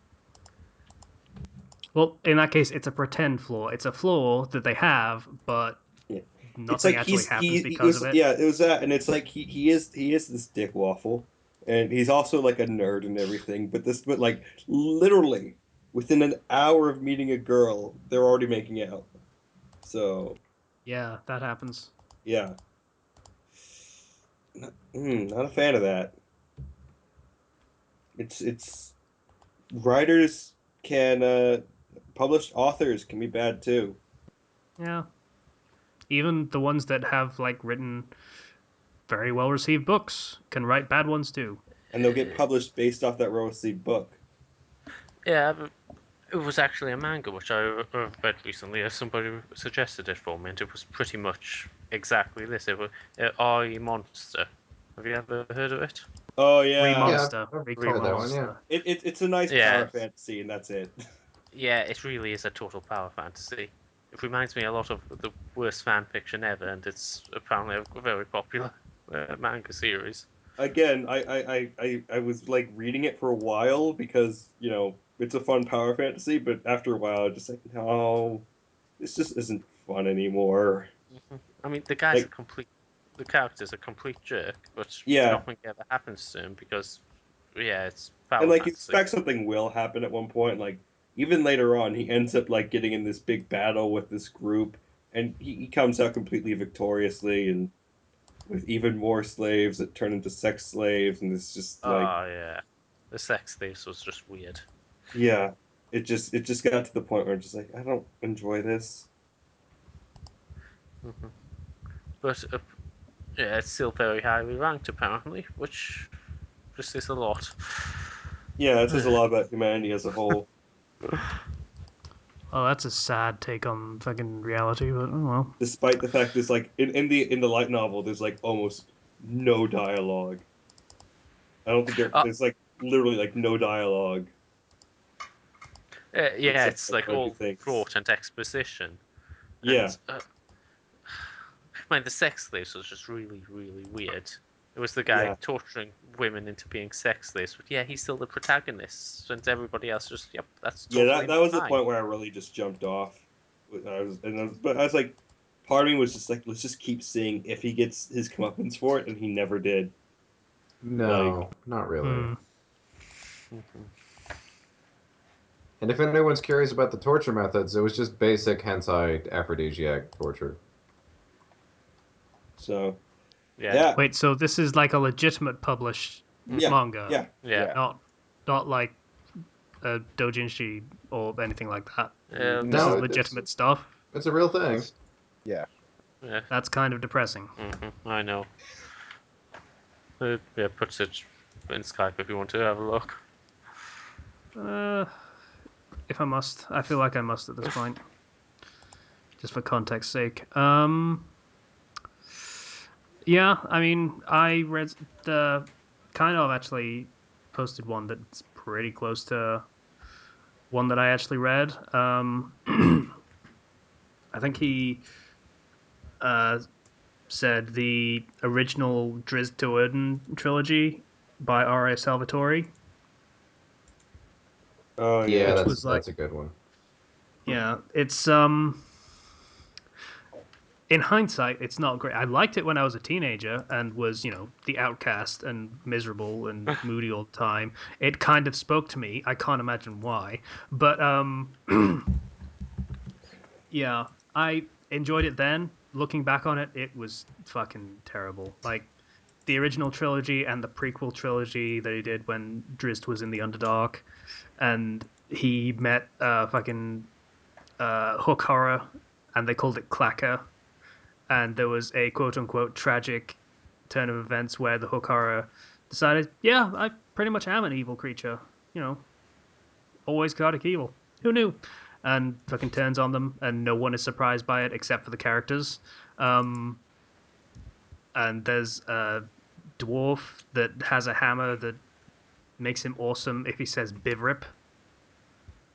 Well, in that case, it's a pretend flaw. It's a flaw that they have, but Yeah. It's nothing like actually he's happens he because was of it. yeah, it was that, and it's like he is this dick waffle, and he's also like a nerd and everything. But like literally within an hour of meeting a girl, they're already making out. So Yeah, that happens. yeah, not a fan of that. It's writers can published authors can be bad too, Yeah, even the ones that have like written very well received books can write bad ones too. and they'll get published based off that Rosy book. Yeah, but it was actually a manga which I read recently. Somebody suggested it for me, and it was pretty much exactly this. It was I Monster. Have you ever heard of it? Oh yeah, Yeah, Remonster, I've read that one. Yeah. Remonster. it's a nice Yeah, power fantasy, and that's it. yeah. It really is a total power fantasy. It reminds me a lot of the worst fan fiction ever, and it's apparently a very popular manga series. Again, I was like reading it for a while because, it's a fun power fantasy, but after a while I was just like, no, this just isn't fun anymore. I mean, the guy's a Like, complete. The character's a complete jerk, but yeah, nothing ever happens to him because, yeah, it's and power like you fantasy. expect something will happen at one point. Like even later on, he ends up like getting in this big battle with this group, and he comes out completely victoriously, and with even more slaves that turn into sex slaves, and it's just like, Oh yeah, the sex thieves was just weird. yeah, it just got to the point where it's just like I don't enjoy this. Hmm. But yeah, it's still very highly ranked apparently, which just is a lot. Yeah, it says a lot about humanity as a whole. Oh, that's a sad take on fucking reality, but oh well. Despite the fact there's like in the light novel, there's like almost no dialogue. I don't think Uh, there's like literally like no dialogue yeah, except it's like like a few all things. thought and exposition, Yeah, and I mean the sex slaves was just really, really weird. It was the guy yeah, torturing women into being sex slaves, but yeah, he's still the protagonist, and everybody else just, yep, that's yeah. That totally that was the fine. point where I really just jumped off. But I was like, part of me was just like, let's just keep seeing if he gets his comeuppance for it, and he never did. No, not really. Hmm. And if anyone's curious about the torture methods, it was just basic hentai aphrodisiac torture. So Yeah. yeah, Wait, so this is like a legitimate published yeah, manga, yeah. Yeah. Yeah. not like a doujinshi or anything like that. This No, is No, legitimate stuff. it's a real thing. Yeah. Yeah. That's kind of depressing. I know. Yeah, puts it in Skype if you want to have a look. Uh, if I must, I feel like I must at this point, just for context sake. Yeah, I mean, I read the kind of actually posted one that's pretty close to one that I actually read. I think he uh, said the original Drizzt Do'Urden trilogy by R.A. Salvatore, oh Yeah, yeah. which that's was like, that's a good one. yeah, it's in hindsight, it's not great. I liked it when I was a teenager and was, the outcast and miserable and moody all the time. It kind of spoke to me. I can't imagine why, but yeah, I enjoyed it then. Looking back on it, it was fucking terrible. Like the original trilogy and the prequel trilogy that he did when Drizzt was in the Underdark, and he met fucking Hook Horror, and they called it Clacker, and there was a quote unquote tragic turn of events where the Hook Horror decided, yeah, I pretty much am an evil creature. You know, always chaotic evil. Who knew? And fucking turns on them, and no one is surprised by it except for the characters. Um, and there's a dwarf that has a hammer that makes him awesome if he says "bivrip,"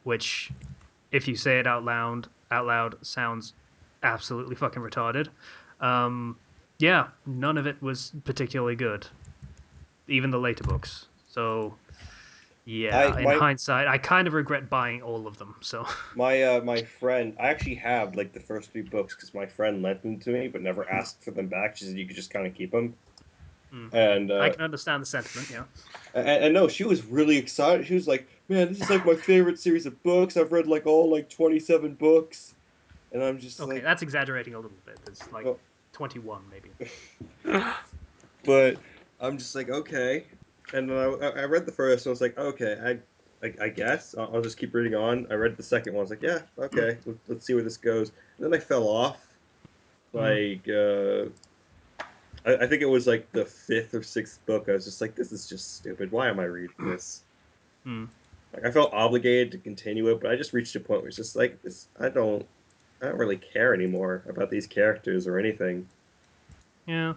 which, if you say it out loud sounds absolutely fucking retarded. Um, yeah, none of it was particularly good, even the later books. So I yeah, in my hindsight, I kind of regret buying all of them. So my friend, I actually have like the first 3 books because my friend lent them to me, but never asked for them back. She said you could just kind of keep them. mm, And I can understand the sentiment. Yeah. and no, she was really excited. She was like, "Man, this is like my favorite series of books. I've read like all like 27 books." And I'm just Okay, like, that's exaggerating a little bit. It's like "Oh." 21 maybe. But I'm just like, okay. And then I read the first, and I was like, okay, I guess I'll just keep reading on. I read the second one. I was like, yeah, okay, let's see where this goes. And then I fell off. Mm, Like, I think it was like the 5th or 6th book. I was just like, this is just stupid. Why am I reading this? mm, Like, I felt obligated to continue it, but I just reached a point where it's just like, this. I don't really care anymore about these characters or anything. yeah.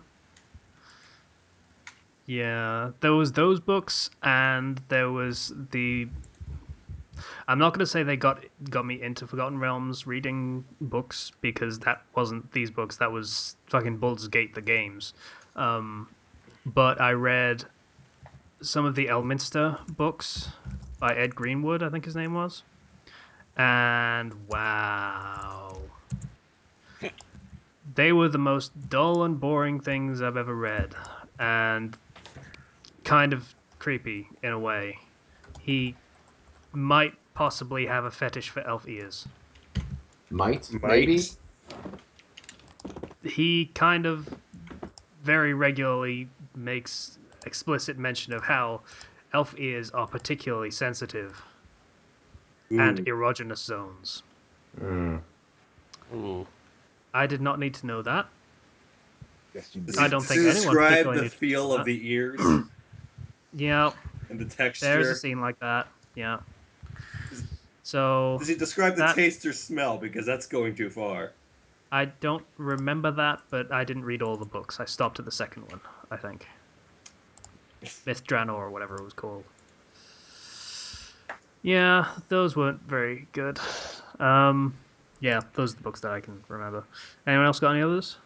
Yeah, there was those books, and there was the. I'm not going to say they got me into Forgotten Realms reading books because that wasn't these books. That was fucking Baldur's Gate the games. But I read some of the Elminster books by Ed Greenwood, I think his name was, and wow, they were the most dull and boring things I've ever read, and kind of creepy in a way. He might possibly have a fetish for elf ears. Might, maybe. Might. He kind of very regularly makes explicit mention of how elf ears are particularly sensitive and Ooh. erogenous zones. Mm. Ooh. I did not need to know that. Yes, you Does I he, did. don't does he think anyone describe particularly the needed to feel of know the ears that. Yeah, and the there's a texture? scene like that. Yeah. Does, So does he describe the that taste or smell? Because that's going too far. I don't remember that, but I didn't read all the books. I stopped at the second one, I think. Myth Draenor or whatever it was called. Yeah, those weren't very good. Um, yeah, those are the books that I can remember. Anyone else got any others?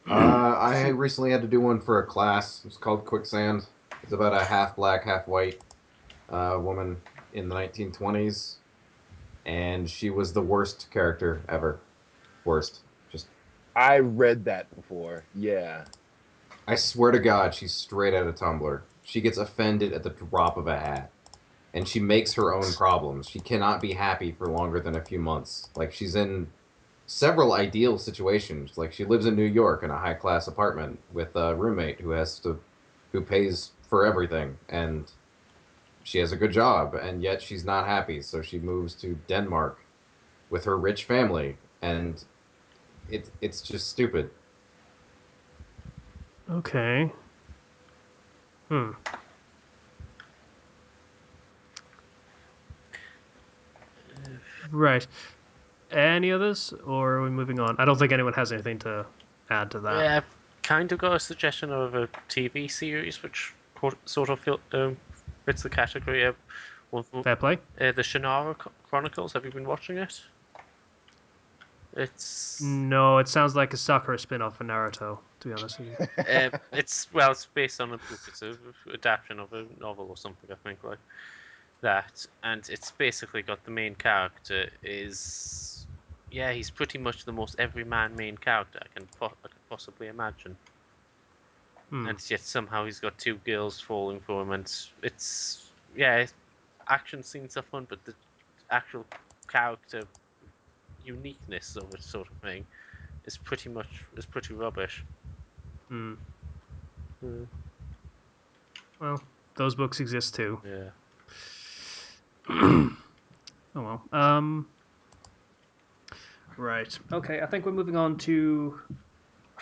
I recently had to do one for a class. It's called Quicksand. It's about a half black, half white woman in the 1920s. and she was the worst character ever. Worst. Just, I read that before. Yeah. I swear to God, she's straight out of Tumblr. She gets offended at the drop of a hat, and she makes her own problems. She cannot be happy for longer than a few months. Like, she's in several ideal situations. Like, she lives in New York in a high class apartment with a roommate who pays for everything, and she has a good job, and yet she's not happy. So she moves to Denmark with her rich family, and it's just stupid. Okay. Hmm. Right. Any others, or are we moving on? I don't think anyone has anything to add to that. Yeah, I've kind of got a suggestion of a TV series which sort of fits the category of Fair play. the Shannara Chronicles. Have you been watching it? It's No, it sounds like a Sakura spin-off of Naruto, to be honest with you. it's based on a book. It's a adaptation of a novel or something, I think, like that. And it's basically got the main character is, yeah, he's pretty much the most everyman main character I could possibly imagine. Hmm. And yet somehow he's got two girls falling for him, and it's yeah, action scenes are fun, but the actual character uniqueness of it, sort of thing, is pretty rubbish. Hmm. Mm. Well, those books exist too. Yeah. Oh well. Right. Okay. I think we're moving on to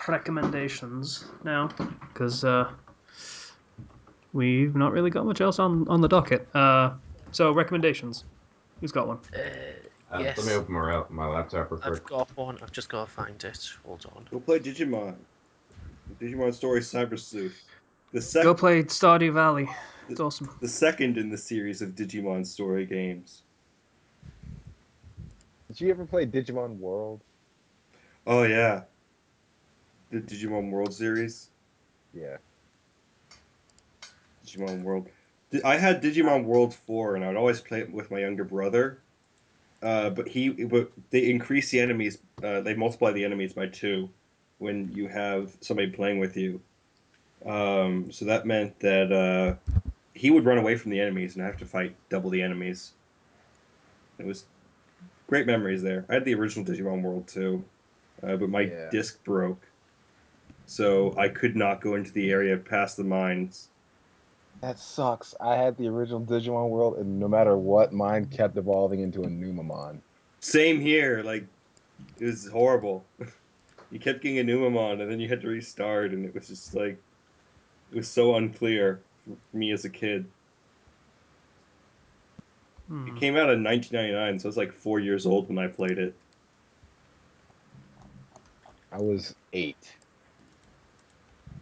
recommendations now, because we've not really got much else on the docket. So recommendations. Who's got one? Let me Yes, open my laptop real quick. I've got one. I've just got to find it. Hold on. Go play Digimon. Digimon Story Cyber Sleuth. The Go sec play Stardew Valley. It's the, awesome. the second in the series of Digimon story games. Did you ever play Digimon World? Oh yeah, the Digimon World series. Yeah. Digimon World. I had Digimon World 4, and I would always play it with my younger brother. But they increase the enemies. They multiply the enemies by two when you have somebody playing with you. So that meant that he would run away from the enemies, and I have to fight double the enemies. It was great memories there. I had the original Digimon World too, but my Yeah. disc broke, so I could not go into the area past the mines. That sucks. I had the original Digimon World, and no matter what, mine kept evolving into a Numamon. Same here. Like it was horrible. You kept getting a Numamon, and then you had to restart, and it was just like it was so unclear for me as a kid. It Hmm. came out in 1999, so I was like 4 years old when I played it. I was 8.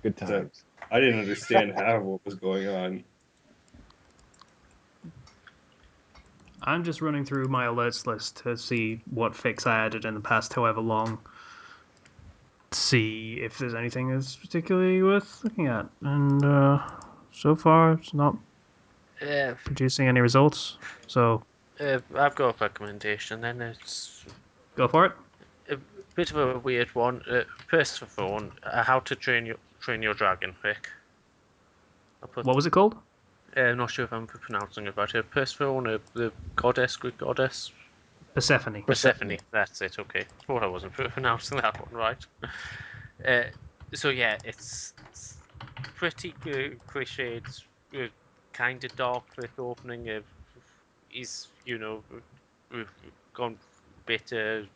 Good So times. I didn't understand half of what was going on. I'm just running through my alerts list to see what fix I added in the past however long. See if there's anything that's particularly worth looking at. And so far, it's not Uh, producing any results. So I've got a recommendation. Then it's go for it. a bit of a weird one. Persephone, how to train your dragon fic. I'll put. What was it called? I'm not sure if I'm pronouncing it right. Persephone, the goddess, Greek goddess. Persephone. Persephone. Persephone. That's it. Okay. Thought I wasn't pronouncing that one right. Uh, so yeah, it's pretty cliched, kind of dark with the opening of he's gone bitter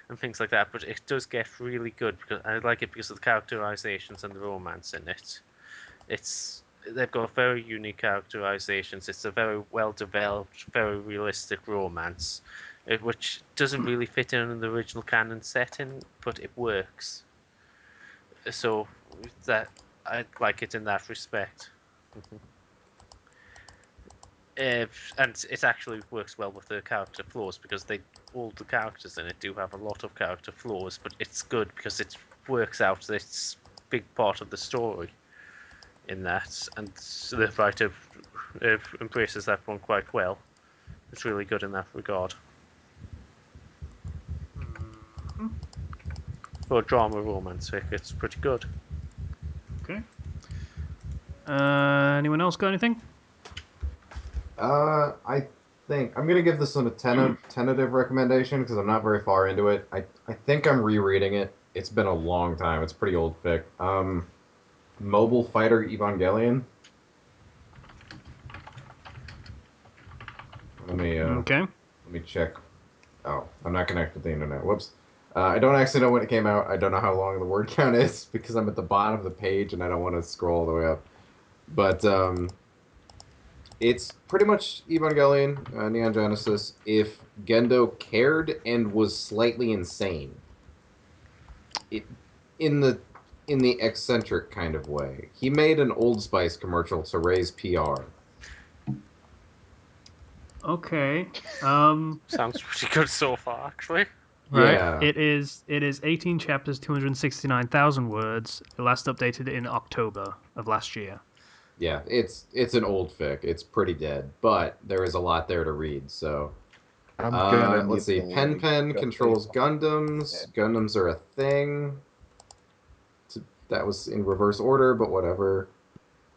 and things like that, but it does get really good because I like it because of the characterizations and the romance in it. They've got very unique characterizations. It's a very well developed, very realistic romance, which doesn't really fit in the original canon setting, but it works. So that I like it in that respect. And it actually works well with the character flaws because all the characters in it do have a lot of character flaws, but it's good because it works out. It's a big part of the story in that, and the writer embraces that one quite well. It's really good in that regard. For a drama romance fic, it's pretty good. Okay. Anyone else got anything? I think I'm gonna give this one a tentative recommendation because I'm not very far into it. I think I'm rereading it. It's been a long time. It's pretty old fic. Mobile Fighter Evangelion. Okay. Let me check. Oh, I'm not connected to the internet. Whoops. I don't actually know when it came out. I don't know how long the word count is because I'm at the bottom of the page and I don't want to scroll all the way up. But it's pretty much Evangelion, Neon Genesis, if Gendo cared and was slightly insane. It in the in the eccentric kind of way. He made an Old Spice commercial to raise PR. Okay. Sounds pretty good so far, actually. Right. Yeah, It is 18 chapters, 269,000 words. Last updated in October of last year. yeah. It's an old fic. It's pretty dead, but there is a lot there to read. So I'm gonna let's need see. the Pen link Pen just based controls on Gundams. Gundams are a thing. That was in reverse order, but whatever.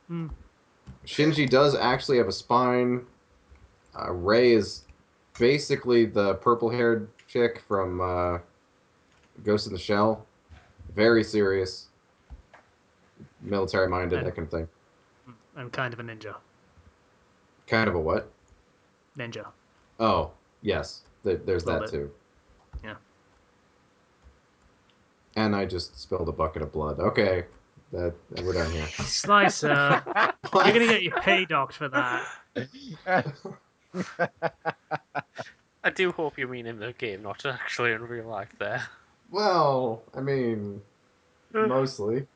Hmm. Shinji does actually have a spine. Rei is basically the purple-haired chick from Ghost in the Shell. Very serious, military-minded, And that kind of thing. and kind of a ninja. Kind of a what? Ninja. Oh, yes. There's A little that bit. too. Yeah. And I just spilled a bucket of blood. Okay, that we're done here. Slicer. You're gonna get your pay docked for that. I do hope you mean in the game, not actually in real life there. Well, I mean, mostly.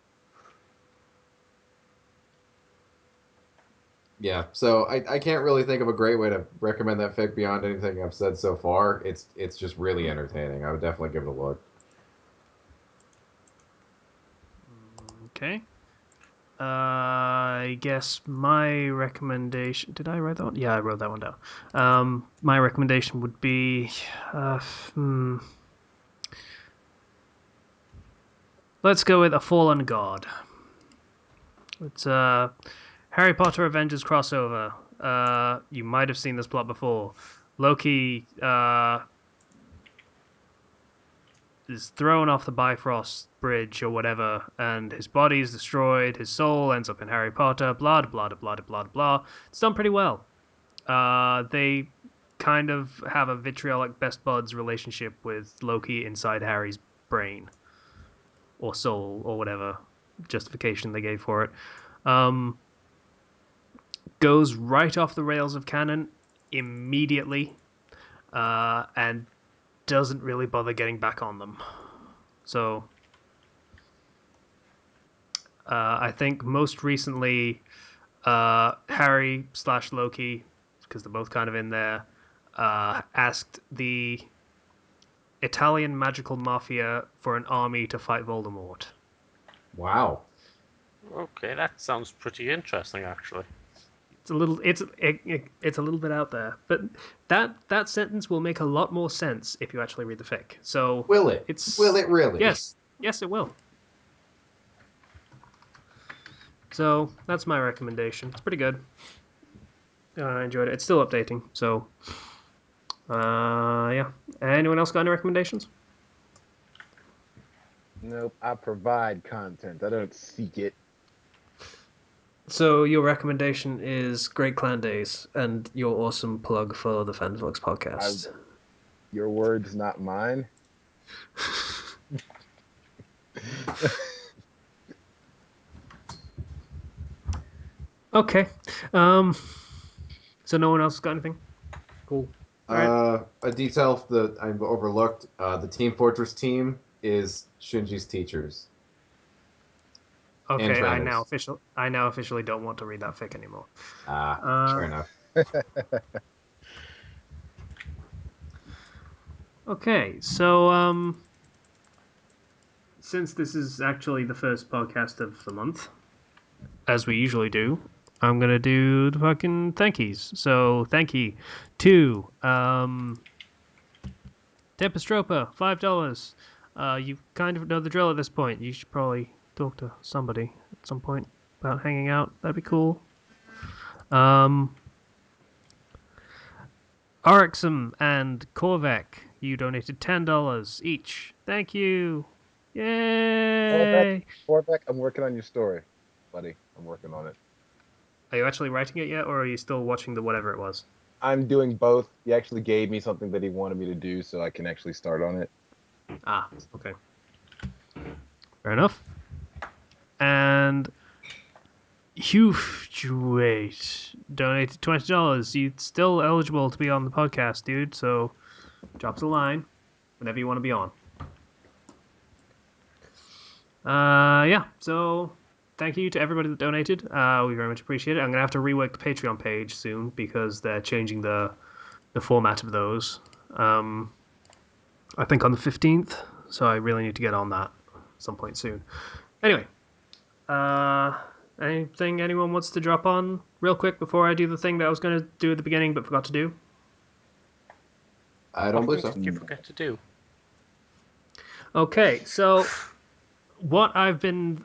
Yeah, so I can't really think of a great way to recommend that fic beyond anything I've said so far. It's just really entertaining. I would definitely give it a look. Okay. I guess my recommendation. Did I write that one? Yeah, I wrote that one down. My recommendation would be. Uh, hmm, let's go with A Fallen God. It's Harry Potter Avengers crossover. You might have seen this plot before. Loki is thrown off the Bifrost Bridge or whatever, and his body is destroyed. His soul ends up in Harry Potter. Blah blah blah blah blah blah. It's done pretty well. They kind of have a vitriolic best buds relationship with Loki inside Harry's brain or soul or whatever justification they gave for it. Um, Goes right off the rails of canon immediately, and doesn't really bother getting back on them. So I think most recently, Harry slash Loki, because they're both kind of in there, asked the Italian magical mafia for an army to fight Voldemort. Wow. Okay, that sounds pretty interesting, actually. It's a little bit out there, but that sentence will make a lot more sense if you actually read the fic. So Will it? Will it's it really? yes, it will. So that's my recommendation. It's pretty good. I enjoyed it. It's still updating, so yeah. Anyone else got any recommendations? Nope, I provide content. I don't seek it. So your recommendation is Great Clan Days and your awesome plug for the Fandom Flux I, podcast. your words, not mine. Okay. So no one else got anything? Cool. All right. A detail that I've overlooked: the Team Fortress team is Shinji's teachers and Okay, trainers. I now officially don't want to read that fic anymore. Ah, Uh, fair enough. okay, so since this is actually the first podcast of the month, as we usually do, I'm gonna do the fucking thankies. So thank you to Tempestropa, $5. You kind of know the drill at this point. You should probably talk to somebody at some point about hanging out. That'd be cool. Arixum and Korvek, you donated $10 each. Thank you. Corvette, Yay! Corvette, I'm working on your story, buddy. I'm working on it. Are you actually writing it yet, or are you still watching the whatever it was? I'm doing both. He actually gave me something that he wanted me to do, so I can actually start on it. Ah, okay. Fair enough. And Hugh donated $20. You're still eligible to be on the podcast, dude. So drop us a line whenever you want to be on. Yeah. So thank you to everybody that donated. We very much appreciate it. I'm gonna have to rework the Patreon page soon because they're changing the format of those. I think on the 15th. So I really need to get on that at some point soon. Anyway, anything anyone wants to drop on real quick before I do the thing that I was going to do at the beginning but forgot to do? I don't believe What so. did you forget to do? Okay, so what I've been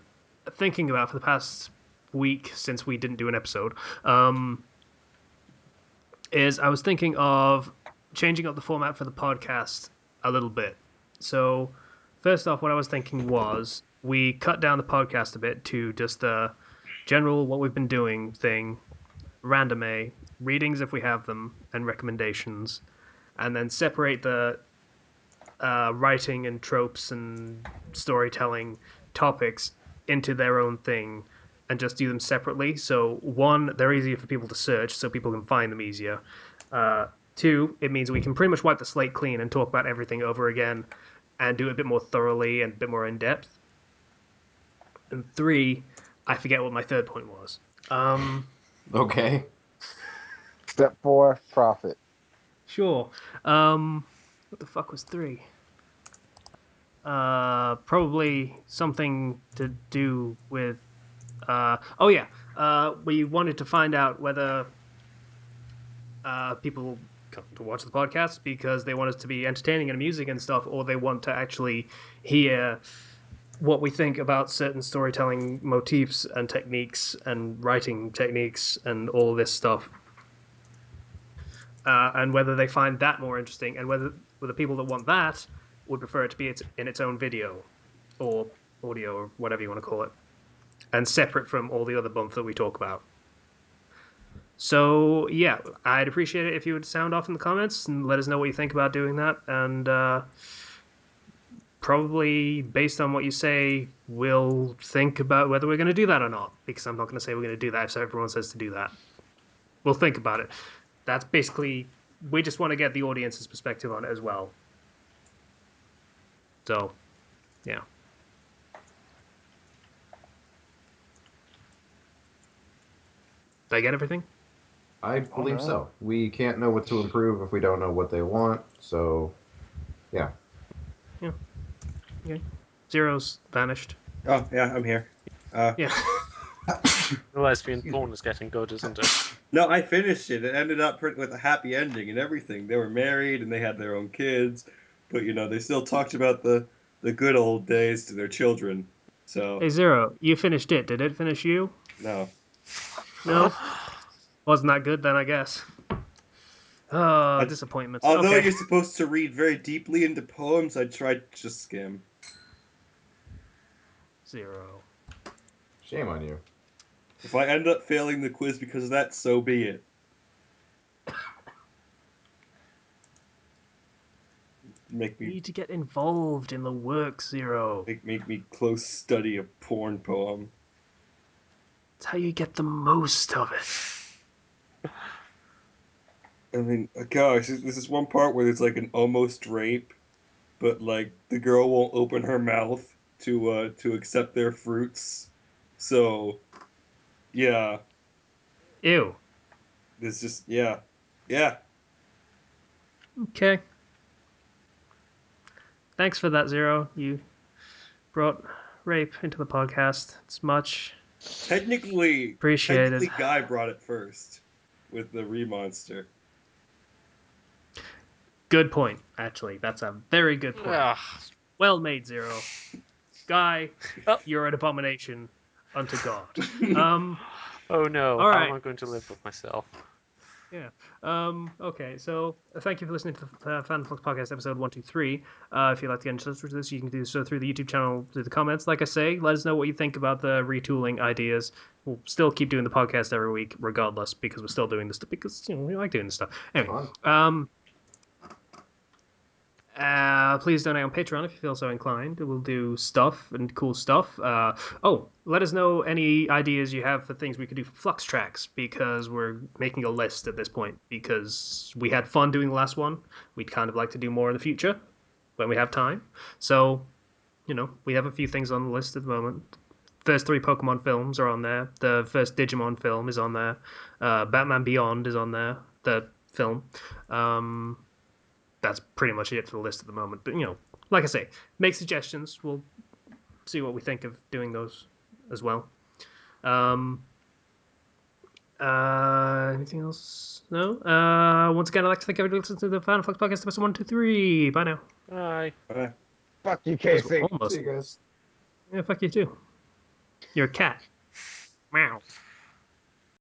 thinking about for the past week since we didn't do an episode is I was thinking of changing up the format for the podcast a little bit. So, first off, what I was thinking was we cut down the podcast a bit to just the general what we've been doing thing, random A, readings if we have them, and recommendations, and then separate the writing and tropes and storytelling topics into their own thing and just do them separately. So, one, they're easier for people to search so people can find them easier. Two, it means we can pretty much wipe the slate clean and talk about everything over again and do it a bit more thoroughly and a bit more in depth. And three, I forget what my third point was. Okay. Step 4, profit. Sure. What the fuck was three? Probably something to do with. Oh yeah. We wanted to find out whether people come to watch the podcast because they want us to be entertaining and amusing and stuff, or they want to actually hear what we think about certain storytelling motifs and techniques and writing techniques and all of this stuff. And whether they find that more interesting, and whether the people that want that would prefer it to be in its own video or audio or whatever you want to call it, and separate from all the other bump that we talk about. So yeah, I'd appreciate it if you would sound off in the comments and let us know what you think about doing that. And probably based on what you say, we'll think about whether we're going to do that or not. Because I'm not going to say we're going to do that if everyone says to do that. We'll think about it. That's basically we just want to get the audience's perspective on it as well. So, yeah. Did I get everything? I believe no. so. We can't know what to improve if we don't know what they want. So, yeah. Yeah. Okay. Zero's vanished. Oh yeah, I'm here. Yeah. The lesbian porn is getting good, isn't it? No, I finished it. It ended up with a happy ending and everything. They were married and they had their own kids, but they still talked about the good old days to their children. So Hey Zero, you finished it. Did it finish you? no. No. Wasn't that good then? I guess. Oh, I, disappointments. although Okay. you're supposed to read very deeply into poems, I tried to just skim. Zero. Shame on you. If I end up failing the quiz because of that, so be it. Make You me need to get involved in the work, Zero. make me close study a porn poem. It's how you get the most of it. I mean, gosh, this is one part where there's like an almost rape, but like the girl won't open her mouth to accept their fruits. So yeah, Ew. there's just yeah. Okay. Thanks for that, Zero. You brought rape into the podcast. It's much appreciated. Technically, Guy brought it first with the remonster. Good point, actually. That's a very good point. Ugh. Well made, Zero. Guy, Oh. you're an abomination unto God. Oh no, All how right. am I going to live with myself? Yeah. Okay. So thank you for listening to the Fandom Flux Podcast episode 123. If you'd like to get in touch with us, you can do so through the YouTube channel, through the comments. Like I say, let us know what you think about the retooling ideas. We'll still keep doing the podcast every week, regardless, because we're still doing this stuff because we like doing this stuff. Anyway, please donate on Patreon if you feel so inclined. We'll do stuff and cool stuff. Let us know any ideas you have for things we could do for Flux tracks, because we're making a list at this point, because we had fun doing the last one. We'd kind of like to do more in the future when we have time. So, we have a few things on the list at the moment. First 3 Pokemon films are on there. The first Digimon film is on there. Batman Beyond is on there, the film. That's pretty much it for the list at the moment. But like I say, make suggestions. We'll see what we think of doing those as well. Anything else? No. Once again, I'd like to thank everybody listening to the Final Flux Podcast episode 123. Bye now. Bye. Fuck you, That was Casey. almost. See you guys. Yeah, fuck you too. You're a cat. Meow.